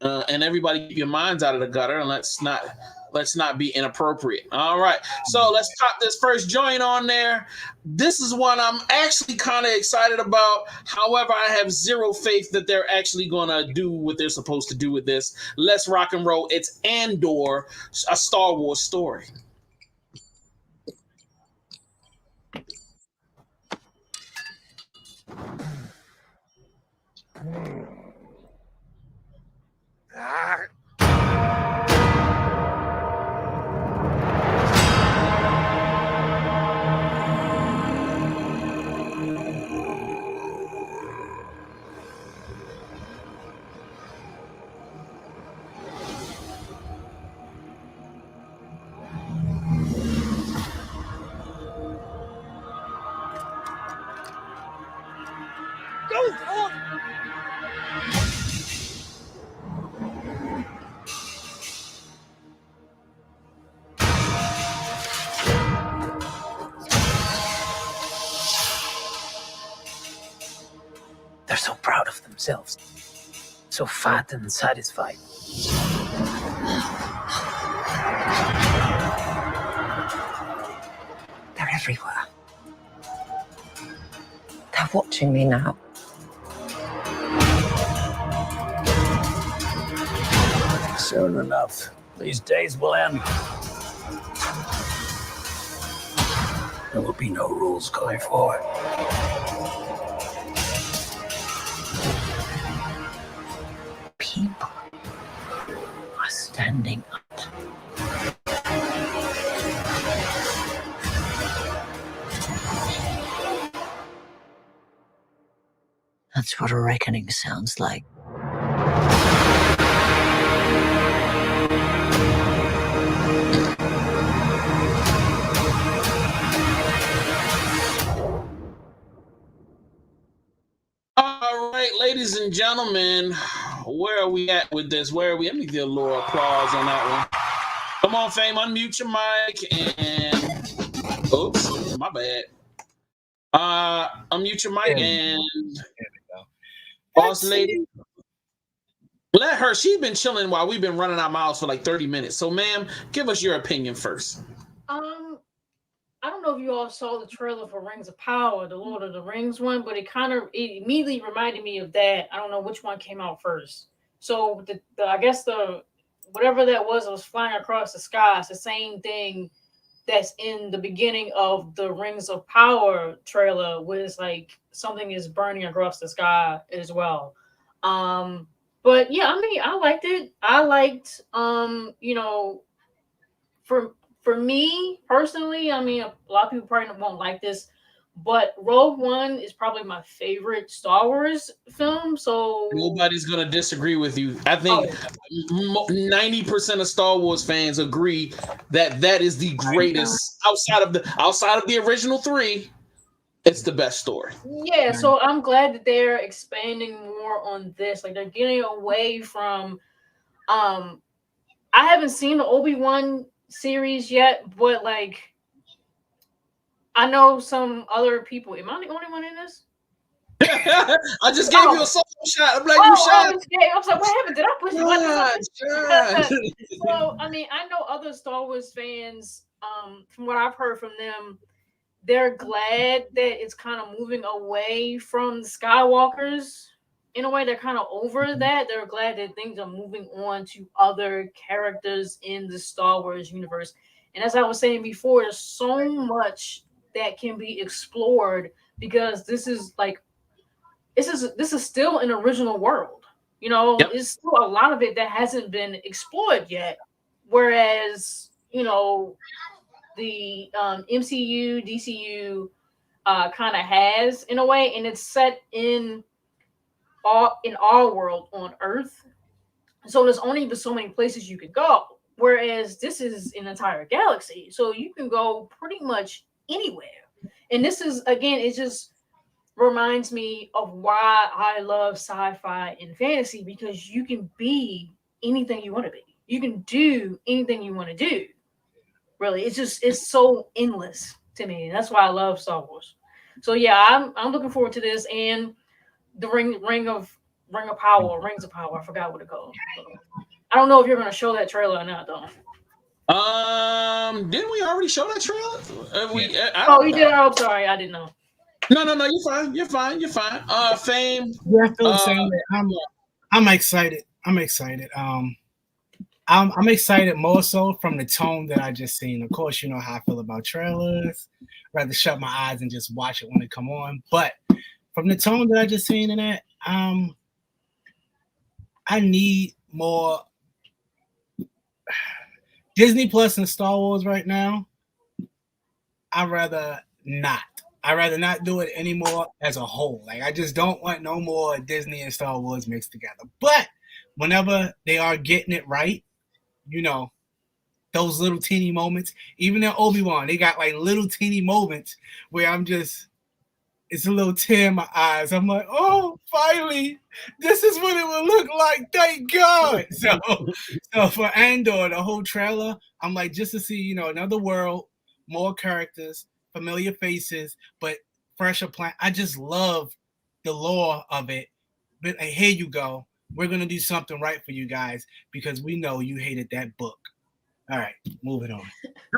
And everybody keep your minds out of the gutter and let's not be inappropriate. All right, so let's pop this first joint on there. This is one I'm actually kind of excited about. However, I have zero faith that they're actually gonna do what they're supposed to do with this. Let's rock and roll. It's Andor, a Star Wars story.
They're so proud of themselves, so fat and satisfied. They're everywhere. They're watching me now. Soon enough, these days will end. There will be no rules going forward. People are standing up. That's what a reckoning sounds like.
All right, ladies and gentlemen, where are we at with this? Where are we? Let me get a little applause on that one. Come on, Fame, unmute your mic and oops, my bad. Unmute your mic and boss lady. Let her. She's been chilling while we've been running our mouths for like 30 minutes. So, ma'am, give us your opinion first.
I don't know if you all saw the trailer for Rings of Power, the Lord of the Rings one, but it immediately reminded me of that. I don't know which one came out first. So I guess whatever that was flying across the sky. It's the same thing that's in the beginning of the Rings of Power trailer, where it's like something is burning across the sky as well. But yeah, I mean, I liked it. I liked, for me personally, I mean, a lot of people probably won't like this, but Rogue One is probably my favorite Star Wars film. So
nobody's gonna disagree with you. I think 90% of Star Wars fans agree that is the greatest outside of the original three. It's the best story.
Yeah, so I'm glad that they're expanding more on this. Like they're getting away from. I haven't seen the Obi-Wan series yet, but like I know some other people. Am I the only one in this?
I just gave you a solo shot. I'm like, you shot.
I was like, what happened? Did I push the button? So I mean, I know other Star Wars fans. From what I've heard from them, they're glad that it's kind of moving away from the Skywalkers. In a way, they're kind of over that. They're glad that things are moving on to other characters in the Star Wars universe. And as I was saying before, there's so much that can be explored because this is still an original world.
Yep.
It's still a lot of it that hasn't been explored yet. Whereas, the MCU, DCU kind of has in a way, and it's set in our world on Earth. So there's only so many places you could go. Whereas this is an entire galaxy. So you can go pretty much anywhere. And this is, again, it just reminds me of why I love sci-fi and fantasy, because you can be anything you want to be. You can do anything you want to do. Really, it's so endless to me. And that's why I love Star Wars. So yeah, I'm looking forward to this and the Rings of Power. I forgot what it called. I don't know if you're going to show that trailer or not, though.
Didn't we already show that trailer?
You did. I'm sorry, I didn't know.
No, you're fine. Fame.
Yeah, I feel the same way. I'm excited. I'm excited more so from the tone that I just seen. Of course, you know how I feel about trailers. I'd rather shut my eyes and just watch it when it come on. But from the tone that I just seen in that, I need more Disney Plus and Star Wars right now. I'd rather not do it anymore as a whole. Like, I just don't want no more Disney and Star Wars mixed together. But whenever they are getting it right, those little teeny moments, even in Obi-Wan, they got like little teeny moments where it's a little tear in my eyes. I'm like, oh, finally, this is what it will look like. Thank God. So for Andor, the whole trailer, I'm like, just to see, another world, more characters, familiar faces, but fresher plan. I just love the lore of it. But here you go. We're going to do something right for you guys because we know you hated that book. All right, moving on.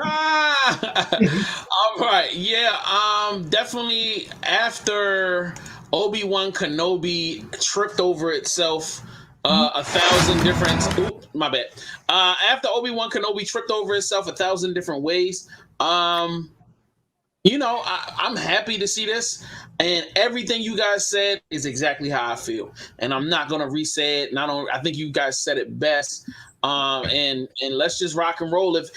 All right, yeah, definitely after Obi-Wan Kenobi tripped over itself 1,000 different. Ooh, my bad. After Obi-Wan Kenobi tripped over himself 1,000 different ways. You know, I'm happy to see this, and everything you guys said is exactly how I feel, and I'm not gonna re-say it. I think you guys said it best. And let's just rock and roll. If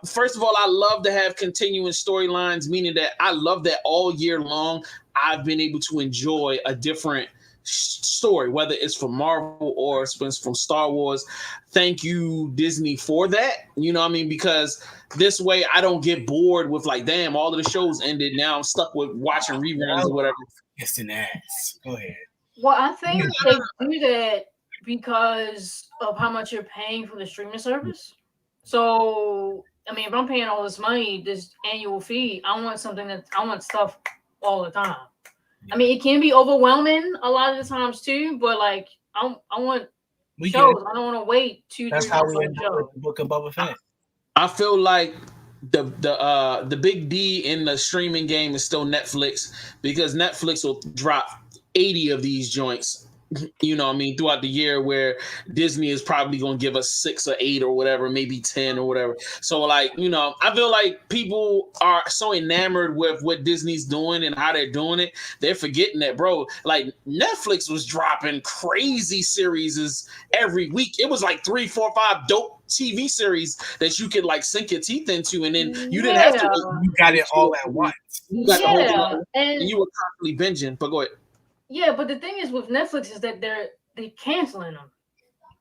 first of all, I love to have continuing storylines, meaning that I love that all year long I've been able to enjoy a different story, whether it's from Marvel or it's from Star Wars. Thank you, Disney, for that. You know what I mean? Because this way I don't get bored with like, damn, all of the shows ended. Now I'm stuck with watching reruns or whatever.
It's an ass. Go ahead.
Well, I think they do that because of how much you're paying for the streaming service. So, I mean, if I'm paying all this money, this annual fee, I want stuff all the time. I mean, it can be overwhelming a lot of the times too, but like I want shows. I don't want to wait 2-3 months. That's how we enjoy
the Book of Boba Fett.
I feel like the big D in the streaming game is still Netflix, because Netflix will drop 80 of these joints, you know what I mean, throughout the year, where Disney is probably going to give us 6 or 8 or whatever, maybe 10 or whatever. So like, you know, I feel like people are so enamored with what Disney's doing and how they're doing it. They're forgetting that, bro, like Netflix was dropping crazy series every week. It was like 3, 4, 5 dope TV series that you could like sink your teeth into, and then you didn't have to.
You got it all at once.
You got the whole thing, and you were constantly binging. But go ahead.
Yeah, but the thing is with Netflix is that they're canceling them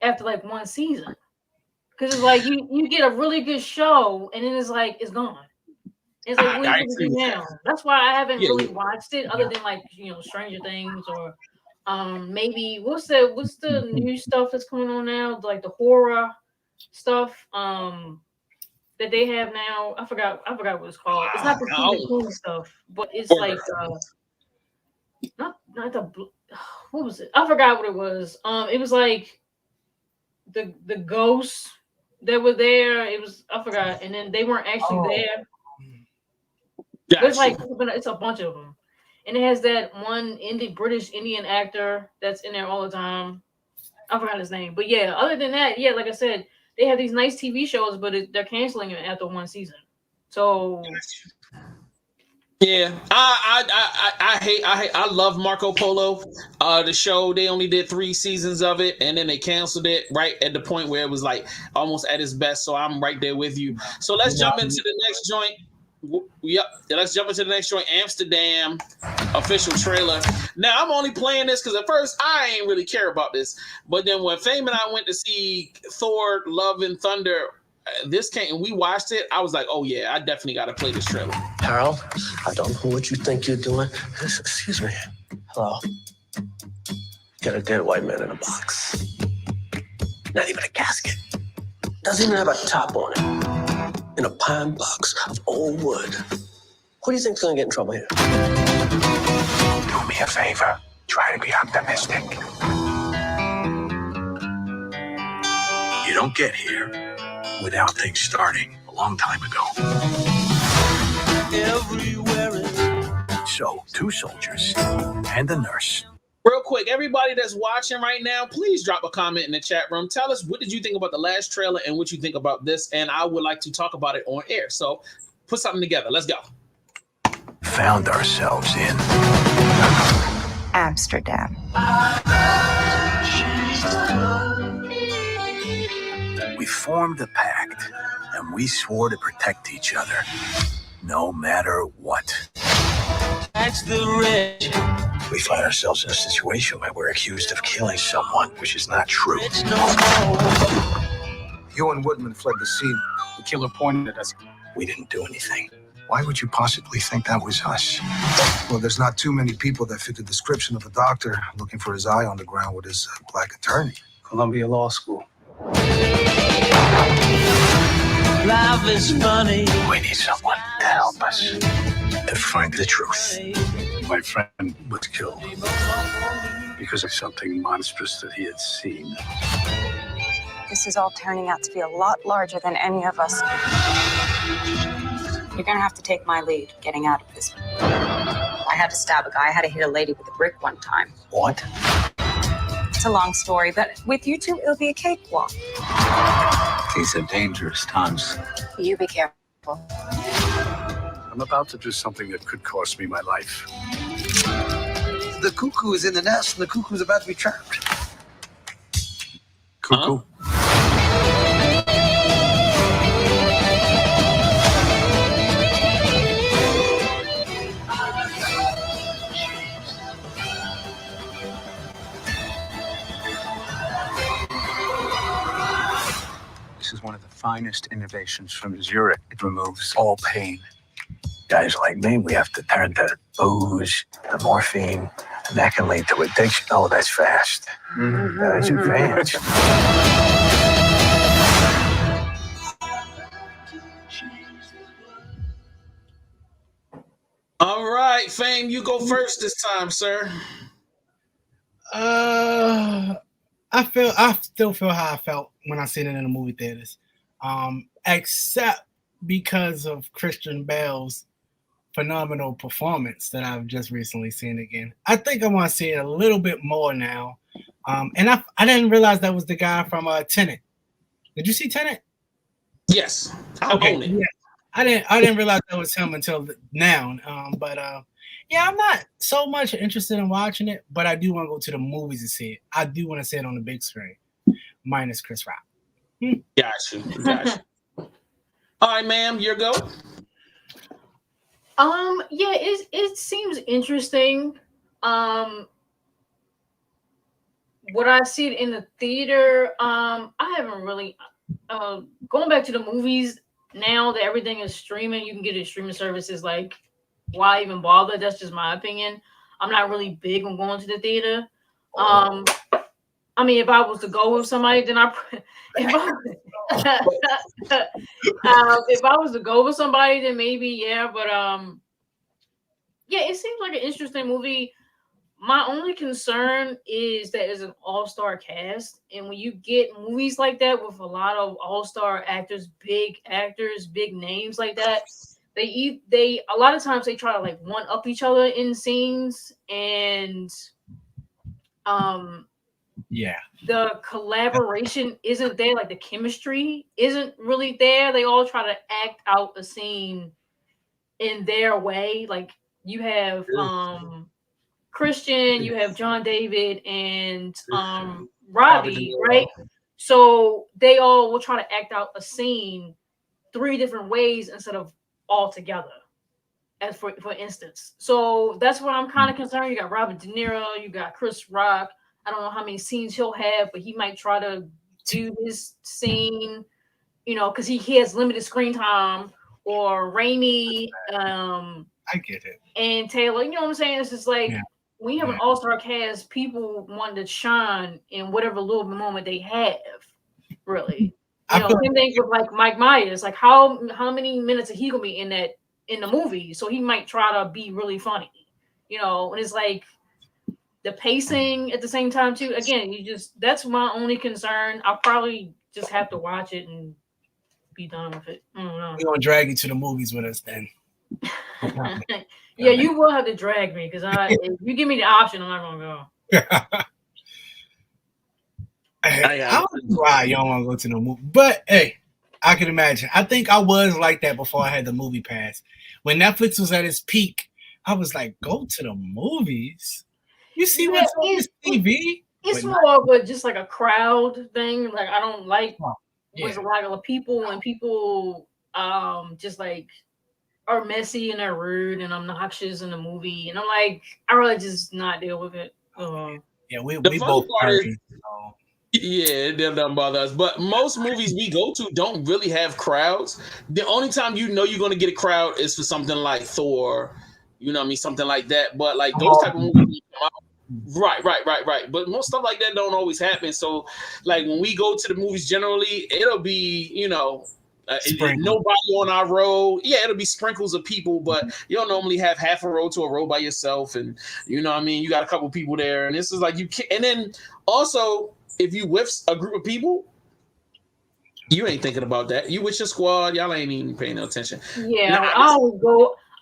after like one season, because it's like you get a really good show and then it's like it's gone. It's like what do you do now? That's why I haven't really watched it, other than like, you know, Stranger Things or maybe what's the new stuff that's coming on now, like the horror stuff that they have now. I forgot what it's called. It's not the Stephen King stuff, but it's like not the, what was it? I forgot what it was. It was like the ghosts that were there. It was, I forgot, and then they weren't actually there.
Gotcha.
It's like it's a bunch of them, and it has that one British Indian actor that's in there all the time. I forgot his name, but yeah. Other than that, yeah, like I said, they have these nice TV shows, but they're canceling it after one season. So.
Yeah, I love Marco Polo. The show, they only did 3 seasons of it, and then they canceled it right at the point where it was like almost at its best. So I'm right there with you. So let's jump into the next joint. Yep, let's jump into the next joint. Amsterdam official trailer. Now I'm only playing this because at first I ain't really care about this, but then when Fame and I went to see Thor: Love and Thunder, this came and we watched it, I was like, oh yeah, I definitely got to play this trailer.
Harold, I don't know what you think you're doing. Excuse me. Hello. Got a dead white man in a box. Not even a casket. Doesn't even have a top on it. In a pine box of old wood. Who do you think's gonna get in trouble here?
Do me a favor. Try to be optimistic. You don't get here without things starting a long time ago. So, 2 soldiers and a nurse.
Real quick, everybody that's watching right now, please drop a comment in the chat room. Tell us, what did you think about the last trailer and what you think about this? And I would like to talk about it on air. So put something together. Let's go.
Found ourselves in
Amsterdam.
We formed a pact, and we swore to protect each other, no matter what.
That's the rich.
We find ourselves in a situation where we're accused of killing someone, which is not true.
You and Woodman fled the scene. The killer pointed at us.
We didn't do anything. Why would you possibly think that was us?
Well, there's not too many people that fit the description of a doctor looking for his eye on the ground with his black attorney.
Columbia Law School.
Life is funny.
We need someone to help us to find the truth.
My friend was killed because of something monstrous that he had seen.
This is all turning out to be a lot larger than any of us. You're gonna have to take my lead getting out of this. I had to stab a guy. I had to hit a lady with a brick one time.
What?
It's a long story, but with you two, it'll be a cakewalk.
These are dangerous times.
You be careful.
I'm about to do something that could cost me my life.
The cuckoo is in the nest, and the cuckoo's about to be trapped.
Cuckoo? This is one of the finest innovations from Zurich. It removes all pain. Guys like me, we have to turn to booze, the morphine, and that can lead to addiction. Oh, that's fast. That's advanced.
All right, Fame, you go first this time, sir.
I still feel how I felt when I seen it in the movie theaters, except because of Christian Bale's phenomenal performance that I've just recently seen again. I think I want to see it a little bit more now, and I didn't realize that was the guy from Tenet. Did you see Tenet?
Yes, I own it.
Yeah. I didn't realize that was him until now. Yeah, I'm not so much interested in watching it, but I do want to go to the movies to see it. I do want to see it on the big screen, minus Chris Rock.
Gotcha. All right, ma'am, your go.
Yeah, it seems interesting. Would I see it in the theater? I haven't really going back to the movies now that everything is streaming. You can get it streaming services. Like, why even bother? That's just my opinion. I'm not really big on going to the theater. I mean, if I was to go with somebody, then if I was to go with somebody, then maybe, yeah. But yeah, it seems like an interesting movie. My only concern is that it's an all-star cast, and when you get movies like that with a lot of all-star actors, big names like that, they a lot of times they try to like one up each other in scenes, and
yeah,
the collaboration isn't there, like the chemistry isn't really there. They all try to act out a scene in their way. Like you have Christian, you have John David, and Robbie, right? So they all will try to act out a scene 3 different ways instead of all together, as for instance. So that's what I'm kind of concerned. You got Robert De Niro, you got Chris Rock. I don't know how many scenes he'll have, but he might try to do his scene, you know, because he has limited screen time. Or Raimi,
I get it,
and Taylor. You know what I'm saying? It's just like when you have an all-star cast, people want to shine in whatever little moment they have. Really, same thing with like Mike Myers. Like how many minutes are he gonna be in the movie? So he might try to be really funny, you know. And it's like the pacing at the same time too. Again, that's my only concern. I'll probably just have to watch it and be done with it. I don't know.
We're gonna drag you to the movies with us then.
Yeah, you will have to drag me because if you give me the option, I'm not gonna go.
I don't know why y'all want to go to the movie, but hey, I can imagine. I think I was like that before I had the movie pass. When Netflix was at its peak, I was like, "Go to the movies." You see what's on this TV?
It's more of just like a crowd thing. Like I don't like with a lot of people when people just like are messy and they're rude and obnoxious in the movie, and I'm like, I really just not deal with it.
Yeah, we both party.
Yeah, it doesn't bother us. But most movies we go to don't really have crowds. The only time you know you're going to get a crowd is for something like Thor, you know what I mean, something like that. But like those type of movies, right. But most stuff like that don't always happen. So like when we go to the movies, generally it'll be, you know, nobody on our row. Yeah, it'll be sprinkles of people, but you don't normally have half a row to a row by yourself, and you know what I mean. You got a couple people there, and this is like you can. And then also, if you with a group of people, you ain't thinking about that. You with your squad, y'all ain't even paying no attention.
Yeah, I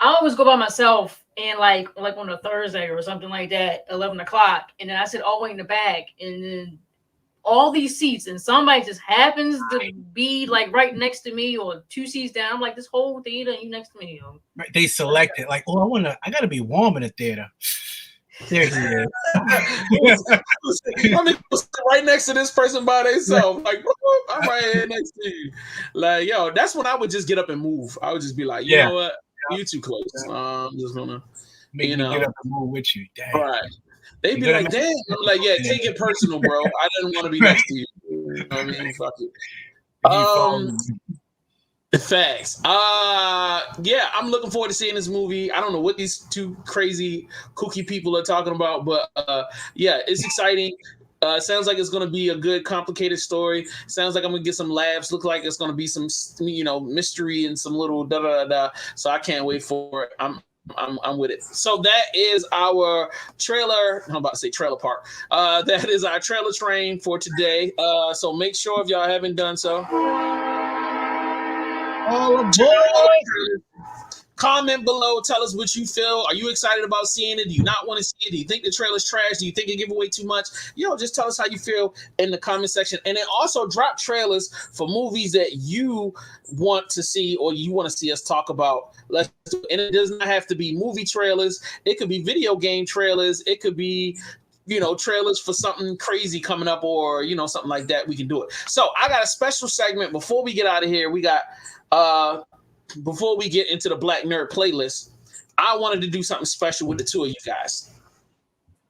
I always go by myself and like on a Thursday or something like that, 11 o'clock, and then I sit all the way in the back, and then all these seats, and somebody just happens to be like right next to me or 2 seats down. I'm like, this whole theater, you next to me.
Right, they selected like, oh, I gotta be warm in the theater. There he is.
I mean, right next to this person by themselves. Like, I'm right here next to you. Like, yo, that's when I would just get up and move. I would just be like, you know what? You too close. I'm just gonna
make get up and move with you. Dang.
Right. They'd be like, damn. I'm like, yeah, take it personal, bro. I didn't want to be next to you. You know what I mean? Fuck it. Facts. Yeah, I'm looking forward to seeing this movie. I don't know what these two crazy kooky people are talking about, but yeah, it's exciting. Sounds like it's going to be a good, complicated story. Sounds like I'm going to get some laughs. Look like it's going to be some, mystery and some little da-da-da-da. So I can't wait for it. I'm with it. So that is our trailer. I'm about to say trailer park. That is our trailer train for today. So make sure if y'all haven't done so, comment below. Tell us what you feel. Are you excited about seeing it? Do you not want to see it? Do you think the trailer's trash? Do you think it give away too much? Just tell us how you feel in the comment section. And then also drop trailers for movies that you want to see or you want to see us talk about. And it does not have to be movie trailers. It could be video game trailers. It could be trailers for something crazy coming up or, something like that. We can do it. So I got a special segment before we get out of here. We got, before we get into the Black Nerd playlist, I wanted to do something special with the two of you guys.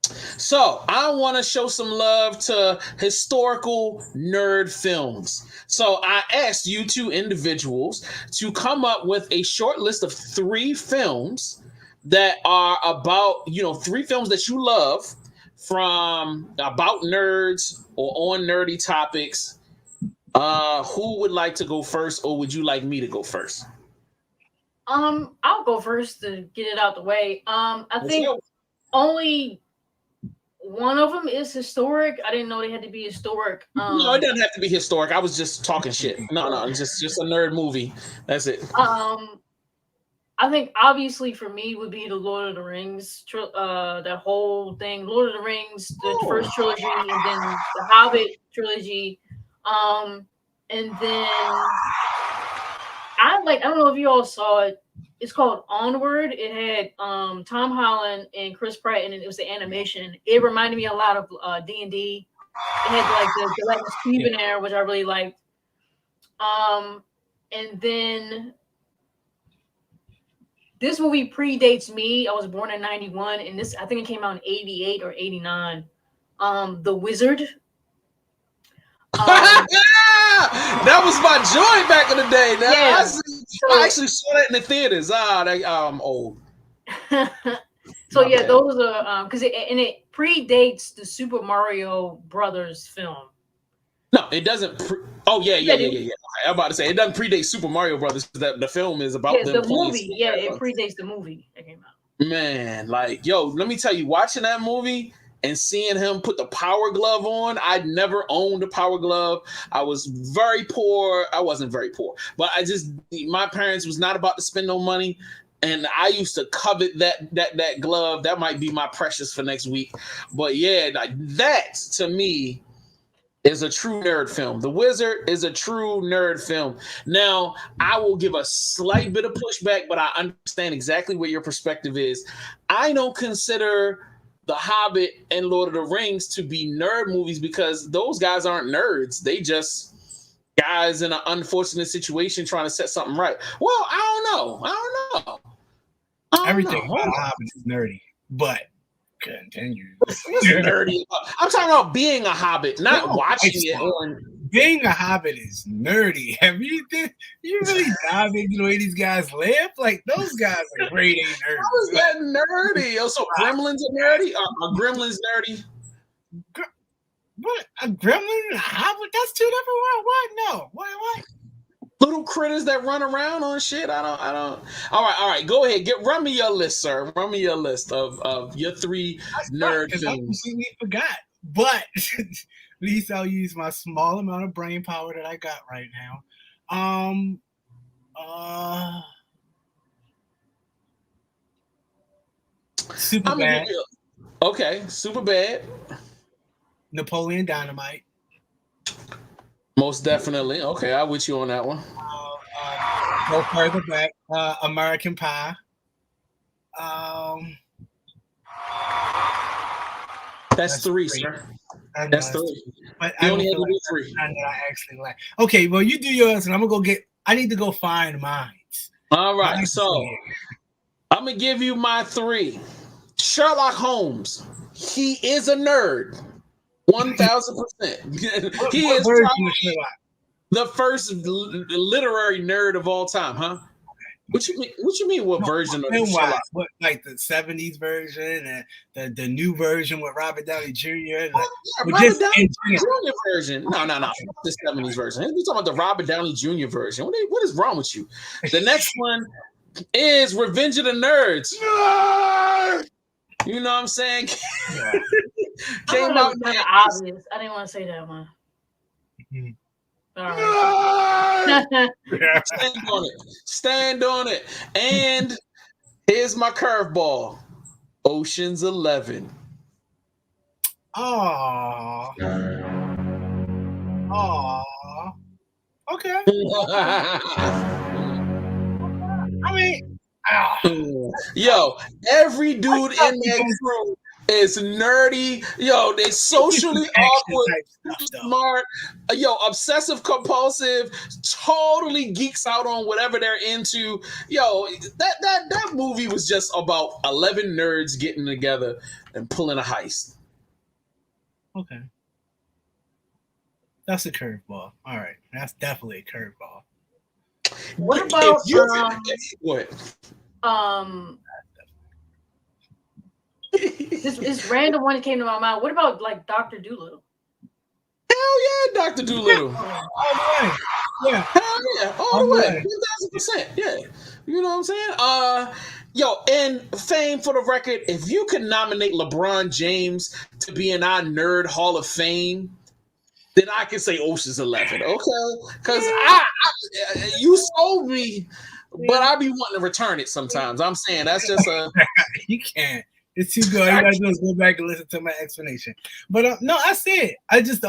So I want to show some love to historical nerd films. So I asked you two individuals to come up with a short list of 3 films that are about, 3 films that you love from about nerds or on nerdy topics. Who would like to go first, or would you like me to go first?
I'll go first to get it out the way. I think only one of them is historic. I didn't know they had to be historic.
No, it doesn't have to be historic. I was just talking shit. No, it's just a nerd movie. That's it.
I think obviously for me would be the Lord of the Rings, that whole thing. Lord of the Rings, the first trilogy, and then the Hobbit trilogy. And then I don't know if you all saw it. It's called Onward. It had Tom Holland and Chris Pratt, and it was the animation. It reminded me a lot of D&D. It had like the Galactus Cube in there, which I really liked. And then this movie predates me. I was born in 91, and I think it came out in 88 or 89. The Wizard.
That was my joint back in the day. Now,
yeah.
I actually saw that in the theaters. I'm old.
So yeah, those are because it predates the Super Mario Brothers film.
No, it doesn't. Yeah. I'm about to say it doesn't predate Super Mario Brothers. That the film is about them.
The movie. Yeah, it predates the movie that came out.
Man, let me tell you, watching that movie and seeing him put the power glove on. I'd never owned a power glove. I was very poor. I wasn't very poor, but my parents was not about to spend no money. And I used to covet that glove. That might be my precious for next week. But yeah, that to me is a true nerd film. The Wizard is a true nerd film. Now, I will give a slight bit of pushback, but I understand exactly what your perspective is. I don't consider The Hobbit and Lord of the Rings to be nerd movies because those guys aren't nerds. They just guys in an unfortunate situation trying to set something right. Well, I don't know.
Everything about The Hobbit is nerdy, but continue.
Nerdy. I'm talking about being a Hobbit, not watching it.
Being a Hobbit is nerdy. Have you really dive into the way these guys live? Like those guys are great nerds.
How is that nerdy? So Gremlins are nerdy? Are Gremlins nerdy?
What? A gremlin and a hobbit? That's 2 different worlds. What? No. What?
Little critters that run around on shit. I don't. All right. Go ahead. Run me your list, sir. Run me your list of your 3 nerd films. I
completely forgot. But at least I'll use my small amount of brain power that I got right now. Super
I'm gonna
bad.
give you. Okay, super bad.
Napoleon Dynamite.
Most definitely. Okay, I'm with you on that one.
Go further back. American Pie.
That's three, sir. That's three.
But
You
I
only
don't
had
feel
to do
like
three.
that's that I actually like. Okay, well, you do yours, and I'm gonna go get. I need to go find mine.
All right, so I'm gonna give you my three. Sherlock Holmes. He is a nerd. 1000%. He is probably the first literary nerd of all time, huh? What you mean? What you mean? What version of Sherlock?
What, like the '70s version and the new version with Robert Downey Jr. Like,
Robert Downey Jr. version. No. The '70s version. We talking about the Robert Downey Jr. version. What is wrong with you? The next one is Revenge of the Nerds. You know what I'm saying?
Yeah.
Came out
kind of obvious. I didn't want to say that one. All right.
Stand on it. And here's my curveball. Ocean's 11.
Oh. Okay. I mean,
yo, every dude in that crew is nerdy. Yo, they socially awkward, smart. Yo, obsessive compulsive, totally geeks out on whatever they're into. Yo, that movie was just about 11 nerds getting together and pulling a heist.
Okay. That's a curveball. All right. That's definitely a curveball.
What about
what?
This random one that came to my mind. What about like Dr. Dolittle?
Hell yeah, Dr. Dolittle.
All the way. Yeah.
Hell yeah. All the way. 1000%. Yeah. You know what I'm saying? Yo, and fame for the record, if you could nominate LeBron James to be in our Nerd Hall of Fame, then I can say Ocean's 11, okay? Because you sold me, but I be wanting to return it sometimes. I'm saying that's just a...
You can't. It's too good. All you gotta do is go back and listen to my explanation. But no, I said I just the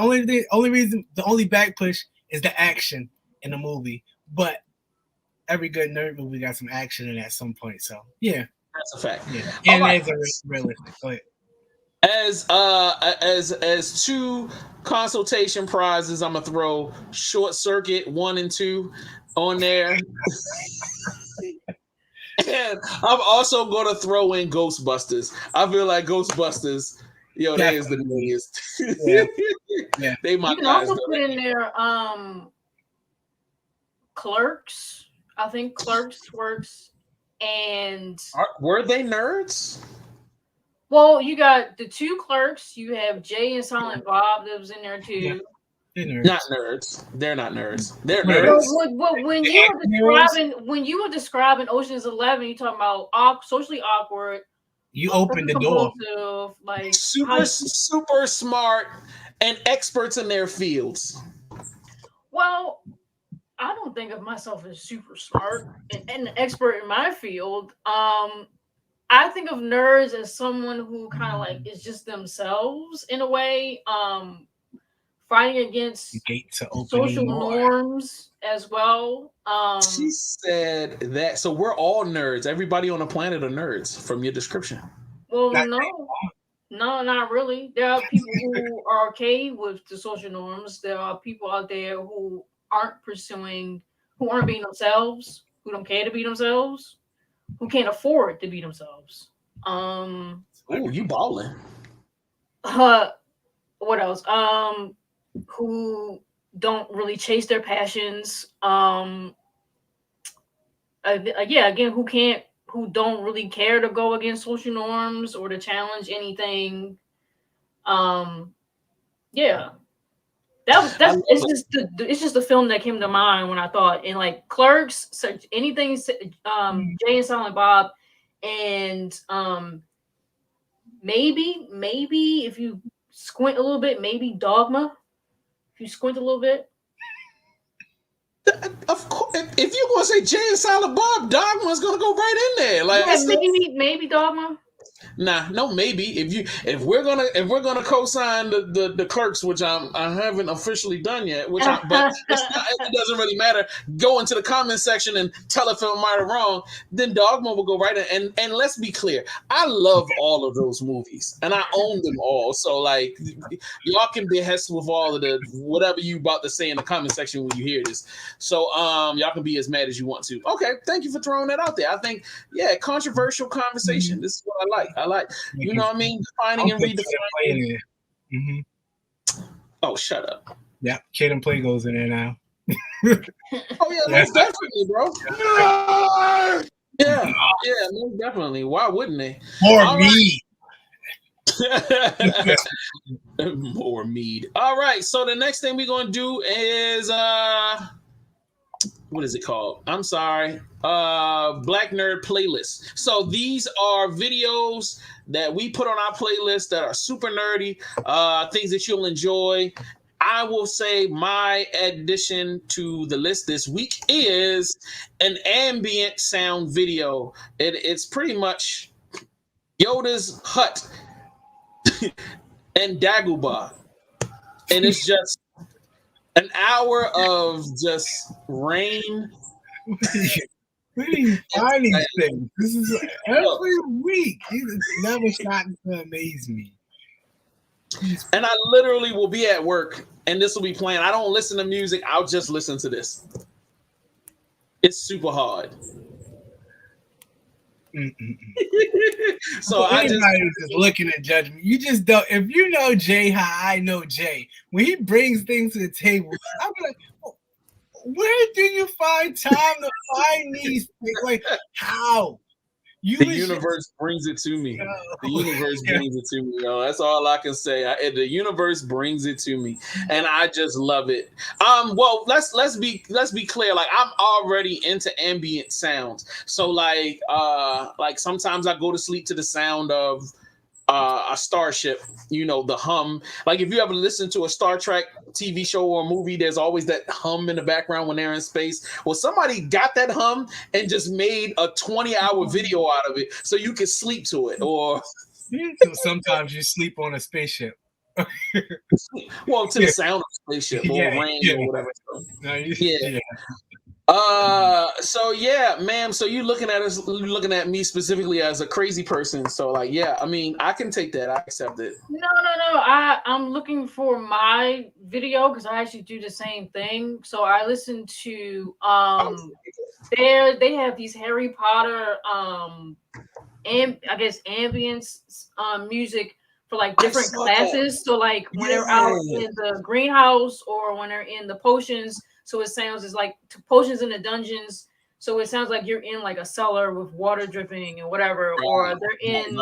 only back push is the action in the movie. But every good nerd movie got some action in it at some point. So yeah,
that's a fact.
Yeah, and right. It's realistic. Go ahead.
As two consultation prizes, I'm gonna throw Short Circuit 1 and 2 on there. And I'm also going to throw in Ghostbusters. I feel like Ghostbusters, yo, that is the biggest.
Yeah.
They my
you can
guys.
also put in there Clerks. I think Clerks works. And
were they nerds?
Well, you got the two Clerks. You have Jay and Silent Bob that was in there too.
Yeah. Nerds.
Not nerds. They're not nerds. They're nerds.
Well, when you were describing Ocean's 11, you talking about socially awkward.
You opened the door.
Like
super smart and experts in their fields.
Well, I don't think of myself as super smart and an expert in my field. I think of nerds as someone who kind of like is just themselves in a way. Fighting against social norms as well.
She said that. So we're all nerds. Everybody on the planet are nerds from your description.
Well, no, not really. There are people who are okay with the social norms. There are people out there who aren't being themselves, who don't care to be themselves, who can't afford to be themselves.
Oh, you balling.
What else? Who don't really chase their passions. Again, who don't really care to go against social norms or to challenge anything. It's just the film that came to mind when I thought, and like Clerks, anything, Jay and Silent Bob, and maybe if you squint a little bit, maybe Dogma. If you squint a little bit.
Of course, if you're gonna say Jay and Silent Bob, Dogma's gonna go right in there. Like
maybe Dogma.
Nah, no, maybe if we're gonna co-sign the Clerks, which I haven't officially done yet, but it doesn't really matter. Go into the comment section and tell if I'm right or wrong. Then Dogma will go right in. And let's be clear, I love all of those movies and I own them all. So like, y'all can be hessed with all of the whatever you about to say in the comment section when you hear this. So y'all can be as mad as you want to. Okay, thank you for throwing that out there. I think controversial conversation. This is what I like. You know what I mean? Defining and redefining.
Mm-hmm.
Oh, shut up.
Yeah, Kid and Play goes in there now.
Oh yeah, most definitely, bro. Yeah, most definitely. Why wouldn't they?
More mead.
More mead. All right. So the next thing we're gonna do is what is it called? I'm sorry. Black Nerd Playlist. So these are videos that we put on our playlist that are super nerdy, things that you'll enjoy. I will say my addition to the list this week is an ambient sound video. It's pretty much Yoda's hut and Dagobah. And it's just an hour of just rain.
Where do you find these things? This is every week. He's never stopping to amaze me.
And I literally will be at work and this will be playing. I don't listen to music. I'll just listen to this. It's super hard.
So I just looking at judgment. You just don't. If you know Jay, how I know Jay, when he brings things to the table, I'm like, where do you find time to find these things? Like how?
The universe brings it to me. The universe brings it to me. That's all I can say. The universe brings it to me, and I just love it. Well, let's be clear. Like I'm already into ambient sounds. So like sometimes I go to sleep to the sound of a starship. You know, the hum. Like if you ever listen to a Star Trek TV show or movie, there's always that hum in the background when they're in space. Well, somebody got that hum and just made a 20-hour video out of it so you can sleep to it. Or
sometimes you sleep on a spaceship.
Well, to the sound of a spaceship or rain or whatever. So yeah, ma'am. So you looking at me specifically as a crazy person. So like, yeah, I mean, I can take that. I accept it.
No. I'm looking for my video because I actually do the same thing. So I listen to they have these Harry Potter and I guess ambience music for like different classes. So like when they're out in the greenhouse or when they're in the potions. So it sounds as like potions in the dungeons. So it sounds like you're in like a cellar with water dripping and whatever, or they're in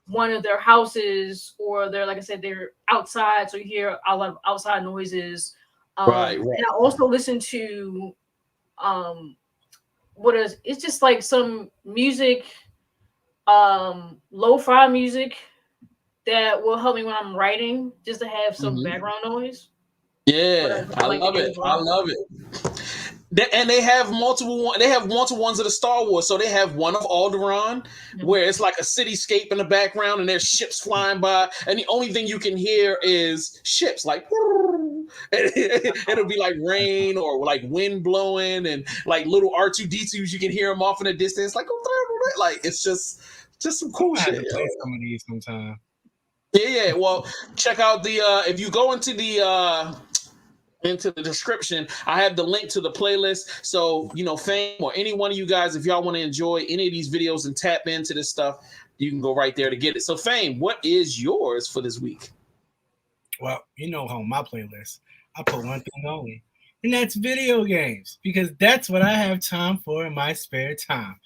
one of their houses, or they're, like I said, they're outside. So you hear a lot of outside noises. And I also listen to it's just like some music, lo-fi music that will help me when I'm writing, just to have some background noise.
Yeah, I love it. I love it. And they have multiple ones of the Star Wars. So they have one of Alderaan, where it's like a cityscape in the background and there's ships flying by, and the only thing you can hear is ships, like it'll be like rain or like wind blowing, and like little R2-D2s, you can hear them off in the distance, like it's just some cool shit.
Play some of these sometime.
Yeah. Well, check out the if you go into the description, I have the link to the playlist. So, Fame or any one of you guys, if y'all want to enjoy any of these videos and tap into this stuff, you can go right there to get it. So, Fame, what is yours for this week?
Well, on my playlist, I put one thing only, and that's video games, because that's what I have time for in my spare time.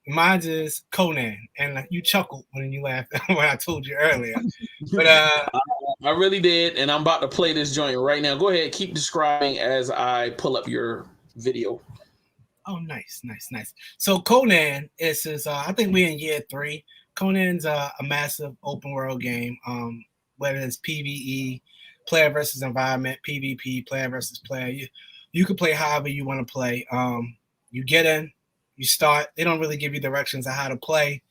Mine is Conan, and you chuckled when you laughed when I told you earlier. But
I really did, and I'm about to play this joint right now. Go ahead, keep describing as I pull up your video.
Oh, nice. So Conan is I think we're in year 3. Conan's a massive open world game. Whether it's PvE, player versus environment, PvP, player versus player. You can play however you want to play. You get in. You start. They don't really give you directions on how to play.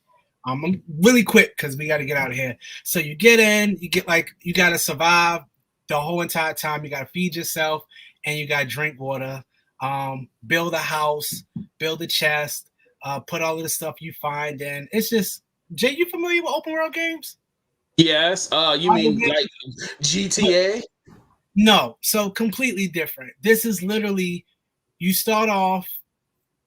I'm really quick because we got to get out of here. So you get in, you got to survive the whole entire time. You got to feed yourself and you got to drink water. Build a house, build a chest, put all of the stuff you find in. It's just, Jay, you familiar with open world games?
Yes. You mean like GTA?
No. So completely different. This is literally, you start off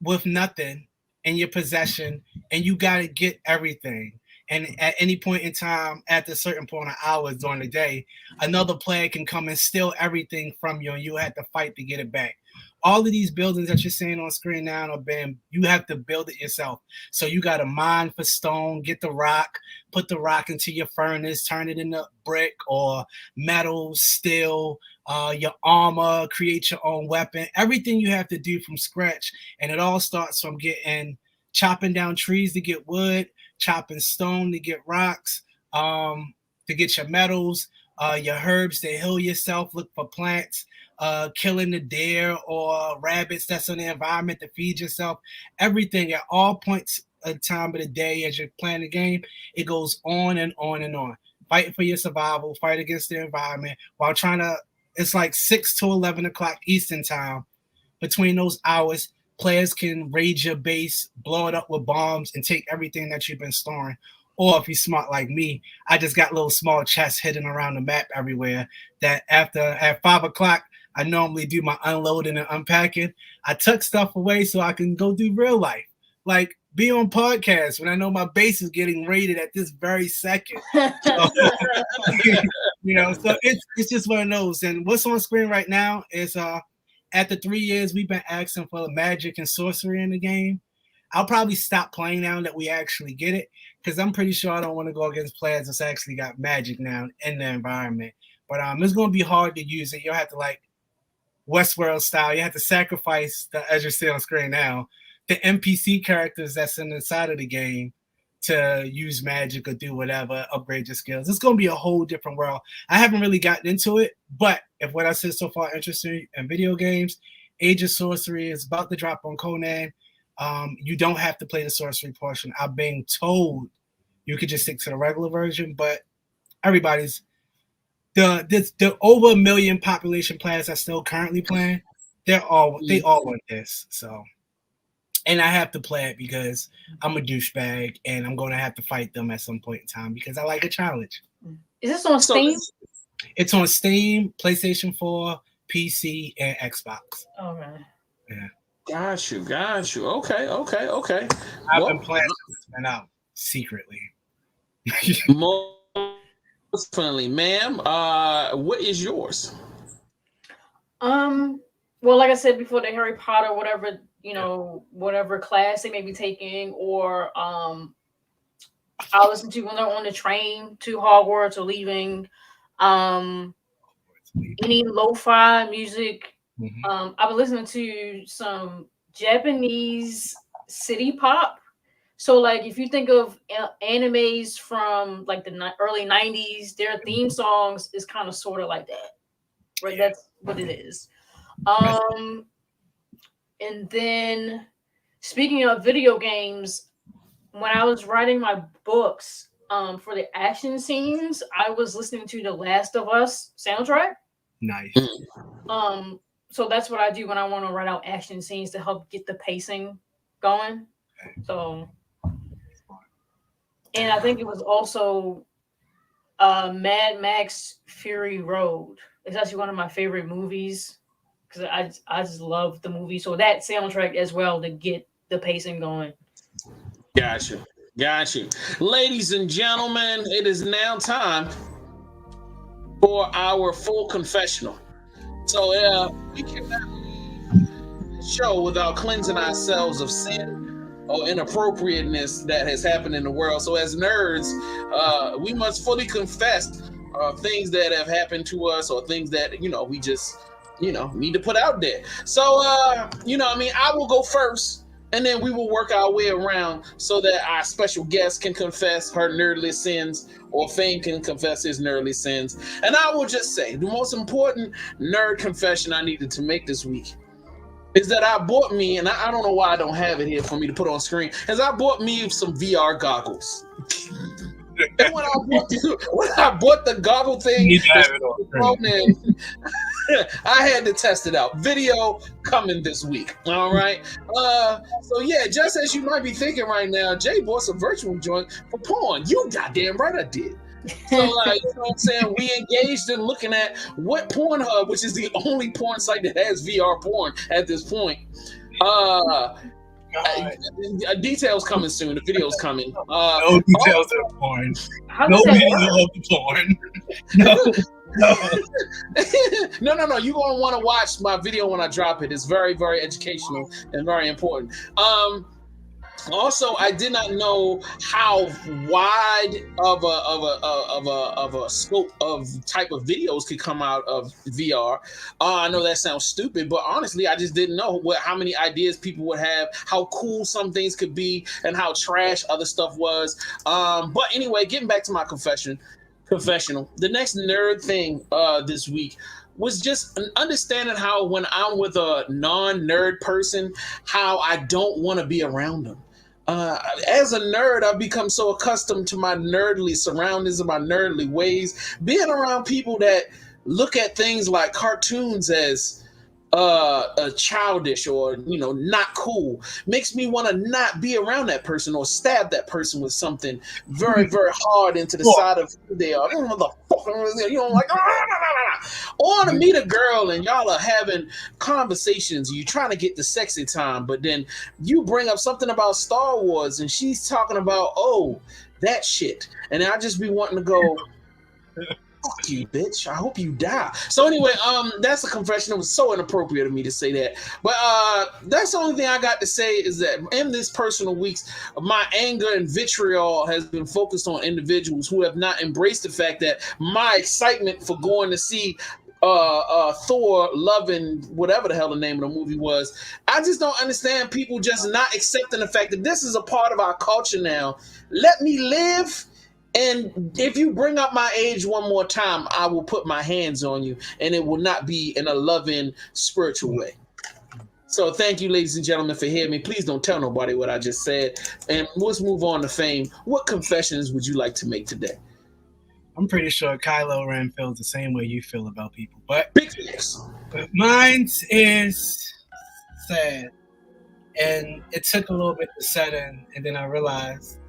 with nothing in your possession and you got to get everything. And at any point in time, at a certain point of hours during the day, another player can come and steal everything from you and you have to fight to get it back. All of these buildings that you're seeing on screen now are being, you have to build it yourself. So you got to mine for stone, get the rock, put the rock into your furnace, turn it into brick or metal, steel, your armor, create your own weapon. Everything you have to do from scratch. And it all starts from chopping down trees to get wood, chopping stone to get rocks, to get your metals, your herbs to heal yourself, look for plants, killing the deer or rabbits that's in the environment to feed yourself. Everything at all points of time of the day as you're playing the game, it goes on and on and on. Fighting for your survival, fight against the environment while it's like 6 to 11 o'clock Eastern time. Between those hours, players can raid your base, blow it up with bombs, and take everything that you've been storing. Or if you're smart like me, I just got little small chests hidden around the map everywhere that at 5 o'clock, I normally do my unloading and unpacking. I tuck stuff away so I can go do real life. Like be on podcasts when I know my base is getting raided at this very second. So, so it's just one of those. And what's on screen right now is after 3 years, we've been asking for magic and sorcery in the game. I'll probably stop playing now that we actually get it because I'm pretty sure I don't want to go against players that's actually got magic now in the environment. But it's going to be hard to use it. You'll have to Westworld style. You have to sacrifice, as you see on screen now, the NPC characters that's in the side of the game to use magic or do whatever, upgrade your skills. It's going to be a whole different world. I haven't really gotten into it, but if what I said so far interests you in video games, Age of Sorcery is about to drop on Conan. You don't have to play the sorcery portion. I'm being told you could just stick to the regular version, but everybody's the over 1 million population players that's still currently playing, they all want this. So, and I have to play it because I'm a douchebag and I'm going to have to fight them at some point in time because I like a challenge.
Is this on Steam?
It's on Steam, PlayStation 4, PC, and Xbox.
Okay.
Yeah.
Got you. Okay.
I've been playing since it's been out secretly.
Most definitely, ma'am. What is yours?
Well, like I said before, the Harry Potter, whatever class they may be taking, or I'll listen to when they're on the train to Hogwarts or leaving. Any lo-fi music.
Mm-hmm.
I've been listening to some Japanese city pop. So, like, if you think of animes from like the early 90s, their theme songs is kind of sort of like that, right? Yeah. That's what it is. And then, speaking of video games, when I was writing my books for the action scenes, I was listening to the Last of Us soundtrack.
Nice.
So that's what I do when I want to write out action scenes to help get the pacing going. So, and I think it was also Mad Max Fury Road. It's actually one of my favorite movies because I just love the movie. So that soundtrack as well to get the pacing going.
Got you. Ladies and gentlemen, it is now time for our full confessional. So we cannot leave the show without cleansing ourselves of sin or inappropriateness that has happened in the world. So as nerds, we must fully confess things that have happened to us or things that, we just, need to put out there. So, I will go first. And then we will work our way around so that our special guest can confess her nerdly sins or Fame can confess his nerdly sins. And I will just say the most important nerd confession I needed to make this week is that I bought me, and I don't know why I don't have it here for me to put on screen, is I bought me some VR goggles. And when I bought the goggle thing, I had to test it out. Video coming this week. All right. So yeah, just as you might be thinking right now, Jay bought some virtual joint for porn. You goddamn right I did. So like, you know what I'm saying? We engaged in looking at what Pornhub, which is the only porn site that has VR porn at this point. Details coming soon. The video's coming.
No details of the porn. No video of the porn.
No. You're gonna want to watch my video when I drop it. It's very, very educational and very important. Also, I did not know how wide of a scope of type of videos could come out of VR. I know that sounds stupid, but honestly, I just didn't know how many ideas people would have, how cool some things could be, and how trash other stuff was. But anyway, getting back to my confessional. The next nerd thing this week was just understanding how when I'm with a non-nerd person, how I don't want to be around them. As a nerd, I've become so accustomed to my nerdly surroundings and my nerdly ways. Being around people that look at things like cartoons as childish or not cool makes me want to not be around that person or stab that person with something very, very hard into the side of who they are. Like, or to meet a girl and y'all are having conversations, you're trying to get the sexy time, but then you bring up something about Star Wars and she's talking about that shit, and I just be wanting to go, fuck you, bitch. I hope you die. So anyway, that's a confession. It was so inappropriate of me to say that. But that's the only thing I got to say is that in this personal weeks, my anger and vitriol has been focused on individuals who have not embraced the fact that my excitement for going to see Thor, Love and whatever the hell the name of the movie was. I just don't understand people just not accepting the fact that this is a part of our culture now. Let me live. And if you bring up my age one more time, I will put my hands on you, and it will not be in a loving, spiritual way. So thank you, ladies and gentlemen, for hearing me. Please don't tell nobody what I just said. And let's move on to Fame. What confessions would you like to make today?
I'm pretty sure Kylo Ren feels the same way you feel about people. But
big things.
Mine is sad. And it took a little bit to set in, and then I realized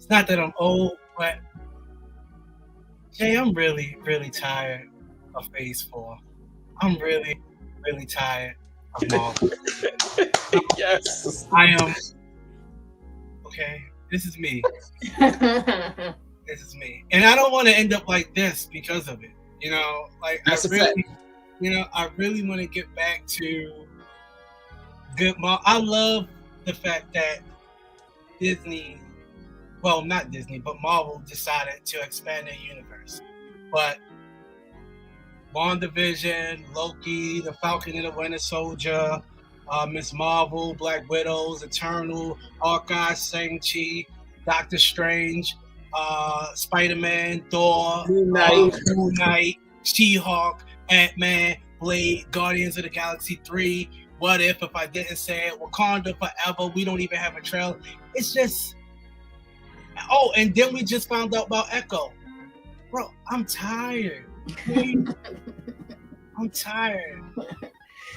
not that I'm old, but Jay, I'm really, really tired of Phase 4. I'm really, really tired of Marvel.
Yes.
I am. Okay, this is me. This is me. And I don't want to end up like this because of it. Like
that's
I really want to get back to good Marvel. I love the fact that not Disney, but Marvel decided to expand their universe. But WandaVision, Loki, The Falcon and the Winter Soldier, Ms. Marvel, Black Widows, Eternal, Hawkeye, Shang-Chi, Doctor Strange, Spider-Man, Thor, Moon Knight, She-Hulk, Ant-Man, Blade, Guardians of the Galaxy 3, What If I didn't say it, Wakanda Forever, we don't even have a trailer. It's just... Oh, and then we just found out about Echo. Bro, I'm tired. I'm tired.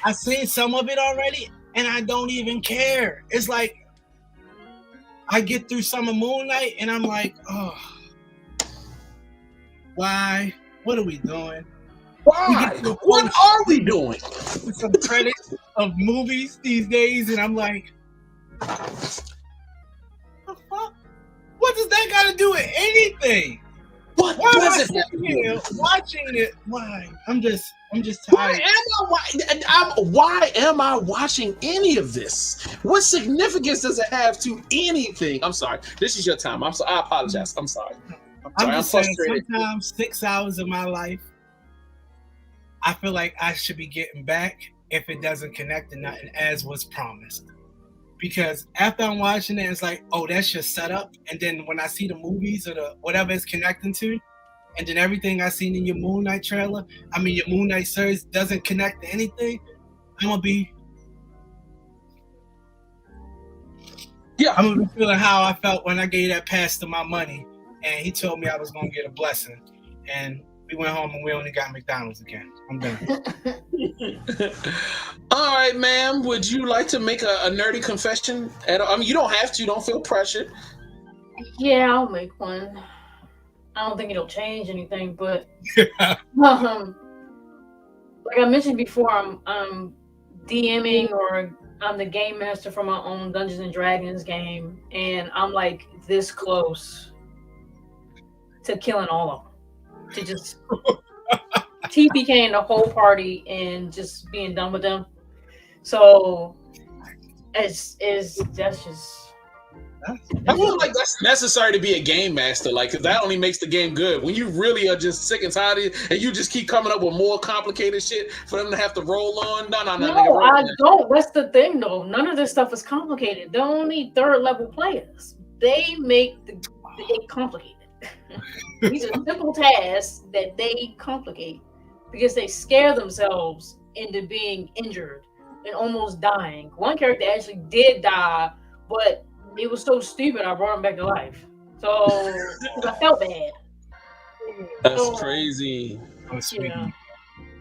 I've seen some of it already, and I don't even care. It's like, I get through some of Moon Knight, and I'm like, oh, why? What are we doing?
Why? What are we doing?
With some credits of movies these days, and I'm like, the fuck? What does that got to do with anything?
Why
does it watching it? Why? I'm just tired.
Why am I watching any of this? What significance does it have to anything? I'm sorry. This is your time. I apologize. I'm sorry.
I'm just saying, sometimes 6 hours of my life, I feel like I should be getting back if it doesn't connect to nothing as was promised. Because after I'm watching it, it's like, oh, that's just set up. And then when I see the movies or the whatever it's connecting to, and then everything I seen in your Moon Knight trailer, your Moon Knight series doesn't connect to anything, I'm gonna be
Yeah.
I'm gonna be feeling how I felt when I gave that pastor my money, and he told me I was gonna get a blessing, and we went home and we only got McDonald's again. I'm done.
All right, ma'am. Would you like to make a nerdy confession? I mean, you don't have to. Don't feel pressured.
Yeah, I'll make one. I don't think it'll change anything, but like I mentioned before, I'm DMing, or I'm the game master for my own Dungeons and Dragons game, and I'm like this close to killing all of them, to just TPKing the whole party and just being done with them. So that's just.
I feel like that's necessary to be a game master, like, because that only makes the game good. When you really are just sick and tired of it, and you just keep coming up with more complicated shit for them to have to roll on. No,
I don't. That's the thing, though. None of this stuff is complicated. They're only third level players. They make it complicated. These are simple tasks that they complicate because they scare themselves into being injured and almost dying. One character actually did die, but it was so stupid I brought him back to life. So I felt bad.
That's crazy.
Yeah.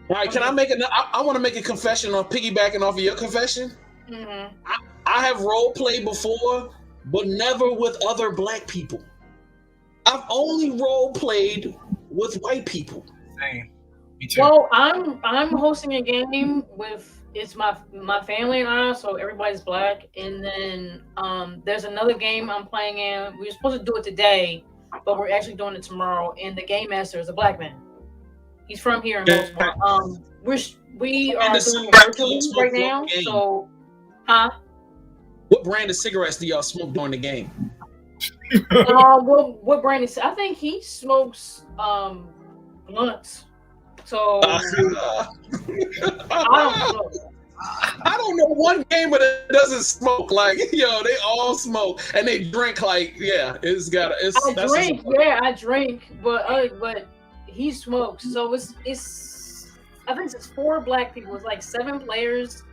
All right, can I make I want to make a confession on piggybacking off of your confession.
Mm-hmm.
I have role played before, but never with other black people. I've only role played with white people.
Same. Me too.
Well, I'm hosting a game with my family and I, so everybody's black. And then there's another game I'm playing in. We were supposed to do it today, but we're actually doing it tomorrow. And the game master is a black man. He's from here in Baltimore. We are doing it virtually right now. So,
What brand of cigarettes do y'all smoke during the game?
What brand is? I think he smokes blunts. So I
don't know one gamer that doesn't smoke. Like, yo, they all smoke and they drink. Like, yeah,
I drink, but he smokes. So it's I think it's 4 black people. It's like 7 players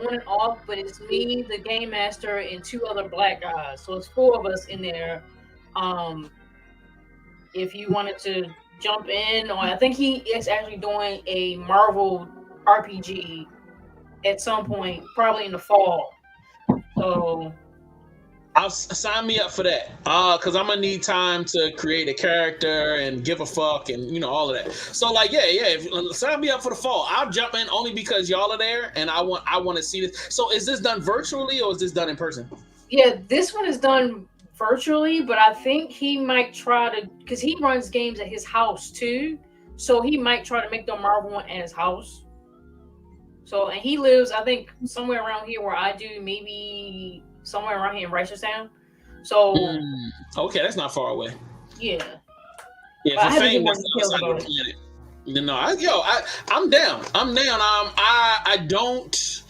on and off, but it's me, the game master, and 2 other black guys. So it's 4 of us in there. If you wanted to jump in, or I think he is actually doing a Marvel RPG at some point, probably in the fall. So
I'll sign me up for that. Because I'm gonna need time to create a character and give a fuck and all of that. So like, sign me up for the fall. I'll jump in only because y'all are there and I want to see this. So is this done virtually or is this done in person?
Yeah, this one is done virtually, but I think he might try to, because he runs games at his house too, so he might try to make the Marvel one at his house. So, and he lives, I think, somewhere around here where I do, maybe somewhere around here in Reisterstown. So,
okay, that's not far away.
Yeah.
Yeah, for fame, that's the other side of the planet. I'm down. I'm down. I don't.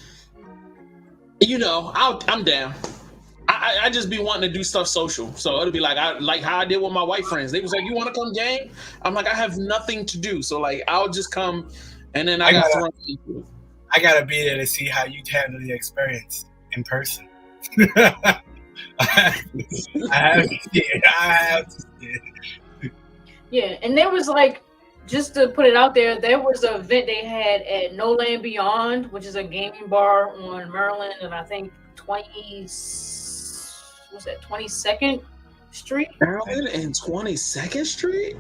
I'm down. I just be wanting to do stuff social. So it'll be like how I did with my white friends. They was like, "You want to come game?" I'm like, I have nothing to do. So like, I'll just come, and then I got thrown into it.
I gotta be there to see how you handle the experience in person. I have to see it.
Yeah, and there was like, just to put it out there, there was an event they had at No Land Beyond, which is a gaming bar on Maryland, and I think 22nd Street?
Maryland and 22nd Street?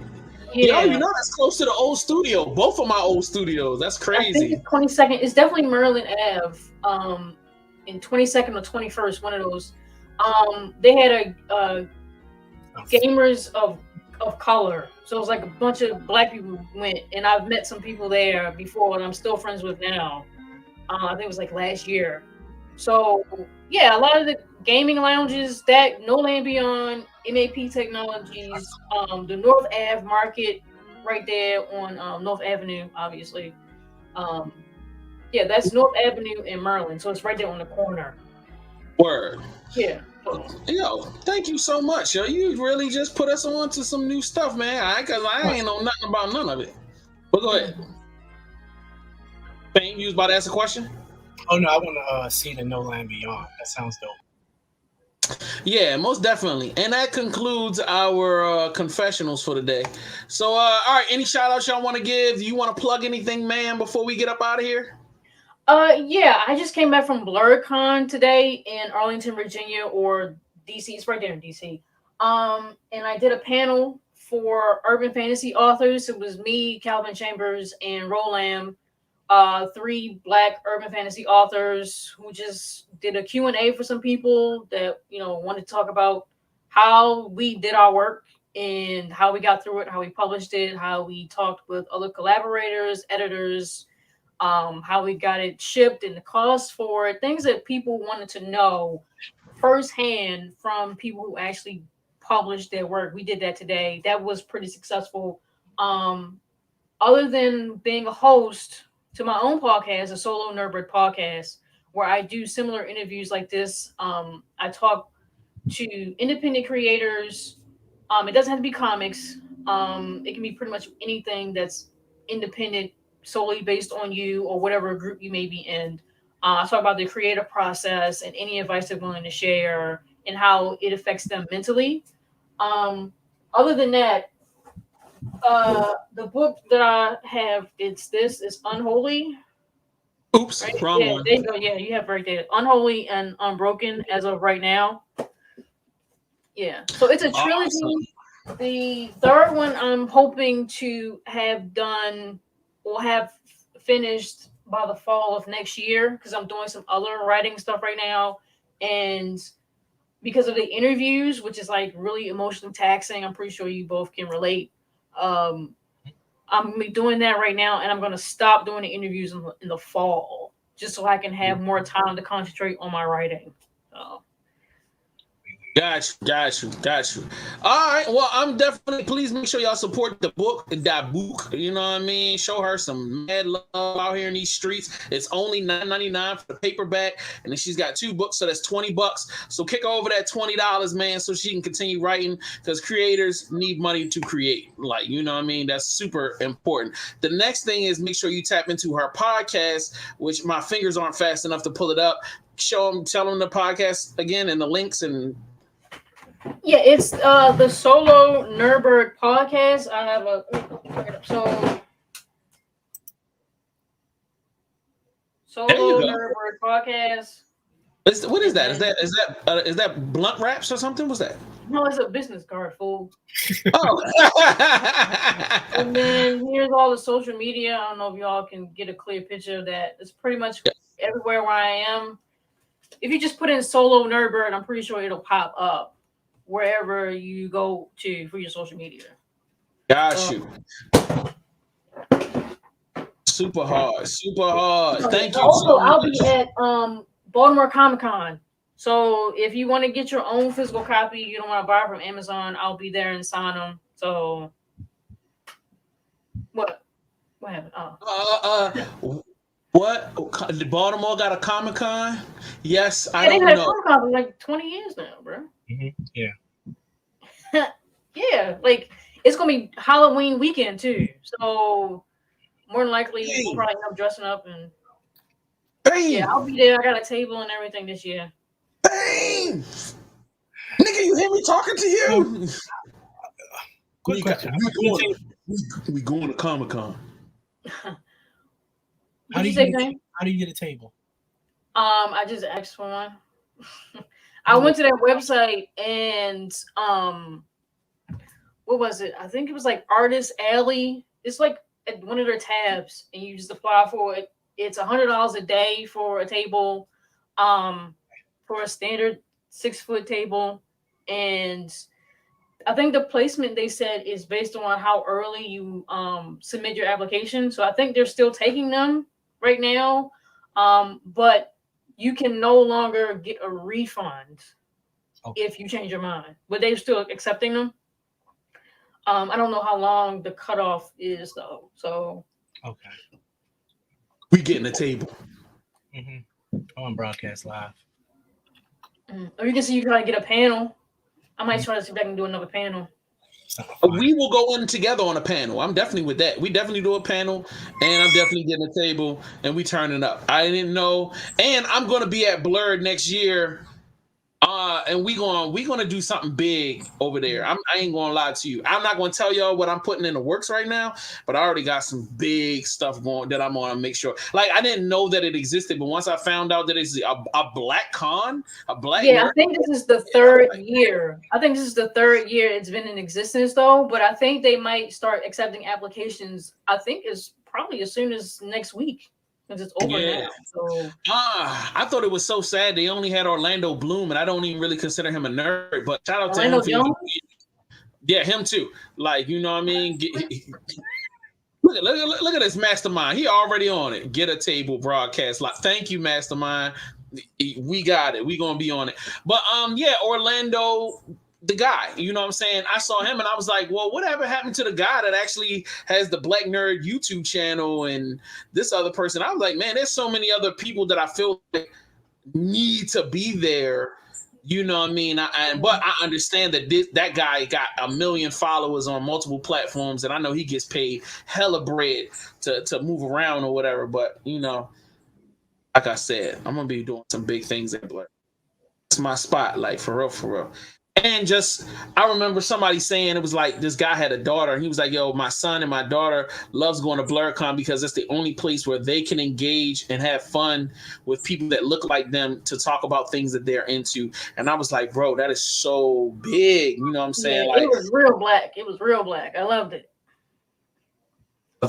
Yeah.
Yo, that's close to the old studio. Both of my old studios. That's crazy.
I think it's 22nd. It's definitely Maryland Ave. In 22nd or 21st, one of those. They had a gamers of color. So it was like a bunch of black people went, and I've met some people there before, and I'm still friends with now. I think it was like last year. So yeah, a lot of the gaming lounges, that No Land Beyond, MAP Technologies, the North Ave Market right there on North Avenue, obviously. Yeah, that's North Avenue in Maryland, so it's right there on the corner.
Word.
Yeah.
Yo, thank you so much. Yo, you really just put us on to some new stuff, man. Because I ain't know nothing about none of it. But go ahead. Fame, you was about to ask a question?
Oh no, I want to see the No Land Beyond. That sounds dope.
Yeah, most definitely. And that concludes our confessionals for the day. So, all right, any shout outs y'all want to give? You want to plug anything, man, before we get up out of here?
Yeah, I just came back from BlurCon today in Arlington, Virginia, or DC. It's right there in DC. And I did a panel for urban fantasy authors. It was me, Calvin Chambers, and Roland, 3 Black urban fantasy authors who just did a Q&A for some people that, wanted to talk about how we did our work and how we got through it, how we published it, how we talked with other collaborators, editors, how we got it shipped and the cost for it, things that people wanted to know firsthand from people who actually published their work. We did that today. That was pretty successful. Other than being a host to my own podcast, a solo Nerdbird podcast, where I do similar interviews like this. I talk to independent creators. It doesn't have to be comics. It can be pretty much anything that's independent, solely based on you or whatever group you may be in. I talk about the creative process and any advice they're willing to share and how it affects them mentally. Other than that, the book that I have, it's Unholy.
Oops,
right?
wrong
Yeah,
one.
there you go. Yeah, you have right there. Unholy and Unbroken as of right now. Yeah. So it's a trilogy. Awesome. The third one I'm hoping to have done or have finished by the fall of next year, because I'm doing some other writing stuff right now. And because of the interviews, which is like really emotionally taxing, I'm pretty sure you both can relate. I'm doing that right now, and I'm going to stop doing the interviews in the fall, just so I can have more time to concentrate on my writing. So.
Got you. All right. Well, I'm definitely, please make sure y'all support that book. You know what I mean? Show her some mad love out here in these streets. It's only $9.99 for the paperback, and then she's got 2 books, so that's $20. So kick over that $20, man, so she can continue writing, because creators need money to create. Like, you know what I mean? That's super important. The next thing is make sure you tap into her podcast, which my fingers aren't fast enough to pull it up. Tell them the podcast again and the links and.
Yeah, it's the Solo Nerdbird podcast. I have Solo Nerdbird podcast.
What is that? Is that blunt wraps or something? What's that?
No, it's a business card, fool.
Oh.
And then here's all the social media. I don't know if y'all can get a clear picture of that. It's pretty much everywhere where I am. If you just put in Solo Nerdbird, I'm pretty sure it'll pop up wherever you go to for your social media.
Got you. Super hard. Thank you.
Also, I'll be at Baltimore Comic-Con. So if you want to get your own physical copy, you don't want to buy it from Amazon, I'll be there and sign them. So what happened?
What? Baltimore got a Comic-Con? Yes, I
don't know. They've had a Comic-Con for like 20 years now, bro.
Mm-hmm. Yeah.
Yeah, like it's gonna be Halloween weekend too. So more than likely we'll probably end up dressing up and yeah, I'll be there. I got a table and everything this year.
Bang! Nigga, you hear me talking to you?
Quick question.
We going to Comic-Con.
How do you get a table?
I just asked for one. I went to their website and what was it? I think it was like Artist Alley. It's like at one of their tabs, and you just apply for it. It's $100 a day for a table, for a standard 6-foot table, and I think the placement they said is based on how early you submit your application. So I think they're still taking them right now, but you can no longer get a refund if you change your mind. But they're still accepting them. I don't know how long the cutoff is though. So
okay,
we getting a table.
Mm-hmm. On broadcast live.
Or you can see you try to get a panel. I might try to see if I can do another panel.
We will go in together on a panel. I'm definitely with that. We definitely do a panel, and I'm definitely getting a table, and we turn it up. I didn't know, and I'm going to be at Blurred next year. And we gonna do something big over there. I ain't gonna lie to you. I'm not gonna tell y'all what I'm putting in the works right now, but I already got some big stuff going that I'm gonna make sure. Like I didn't know that it existed, but once I found out that it's a black con, a black
I think this is the third year. I think this is the third year it's been in existence though, but I think they might start accepting applications. I think it's probably as soon as next week. Because it's over now. So
I thought it was so sad they only had Orlando Bloom, and I don't even really consider him a nerd. But shout out
Orlando
to him.
Jones?
Yeah, him too. Like, you know what I mean? Look at this mastermind. He already on it. Get a table broadcast. Like, thank you, mastermind. We got it. We gonna be on it. But Orlando. The guy, you know what I'm saying? I saw him and I was like, well, whatever happened to the guy that actually has the Black Nerd YouTube channel and this other person? I was like, man, there's so many other people that I feel like need to be there. You know what I mean? But I understand that that guy got 1 million followers on multiple platforms, and I know he gets paid hella bread to move around or whatever. But, you know, like I said, I'm going to be doing some big things at Black. It's my spot, like, for real, for real. And just, I remember somebody saying it was like this guy had a daughter, and he was like, yo, my son and my daughter loves going to BlurCon because it's the only place where they can engage and have fun with people that look like them to talk about things that they're into. And I was like, bro, that is so big. You know what I'm saying?
Yeah,
like,
it was real black. It was real black. I loved it.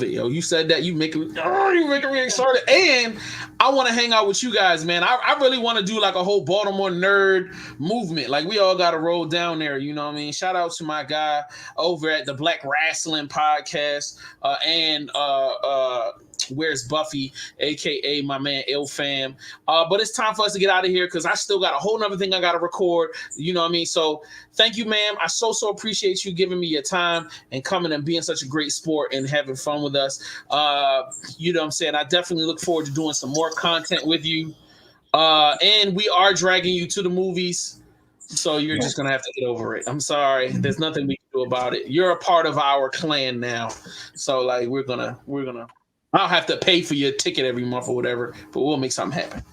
Yo, you said that you making me excited, and I want to hang out with you guys, man. I really want to do like a whole Baltimore nerd movement. Like we all got to roll down there, you know what I mean? Shout out to my guy over at the Black Wrestling Podcast, and Where's Buffy, aka my man Ill Fam. But it's time for us to get out of here because I still got a whole nother thing I got to record. You know what I mean? So thank you, ma'am. I so appreciate you giving me your time and coming and being such a great sport and having fun with us. You know what I'm saying? I definitely look forward to doing some more content with you. And we are dragging you to the movies. So you're just going to have to get over it. I'm sorry. There's nothing we can do about it. You're a part of our clan now. So like, we're going to, I'll have to pay for your ticket every month or whatever, but we'll make something happen.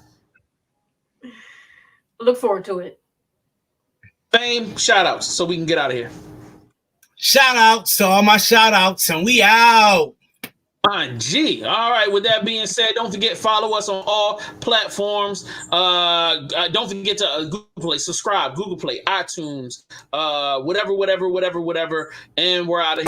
Look forward to it.
Fame, shout outs so we can get out of here.
Shout outs to all my shout outs, and we out.
Gee. All right. With that being said, don't forget, follow us on all platforms. Don't forget to Google Play, subscribe, Google Play, iTunes, whatever. And we're out of here.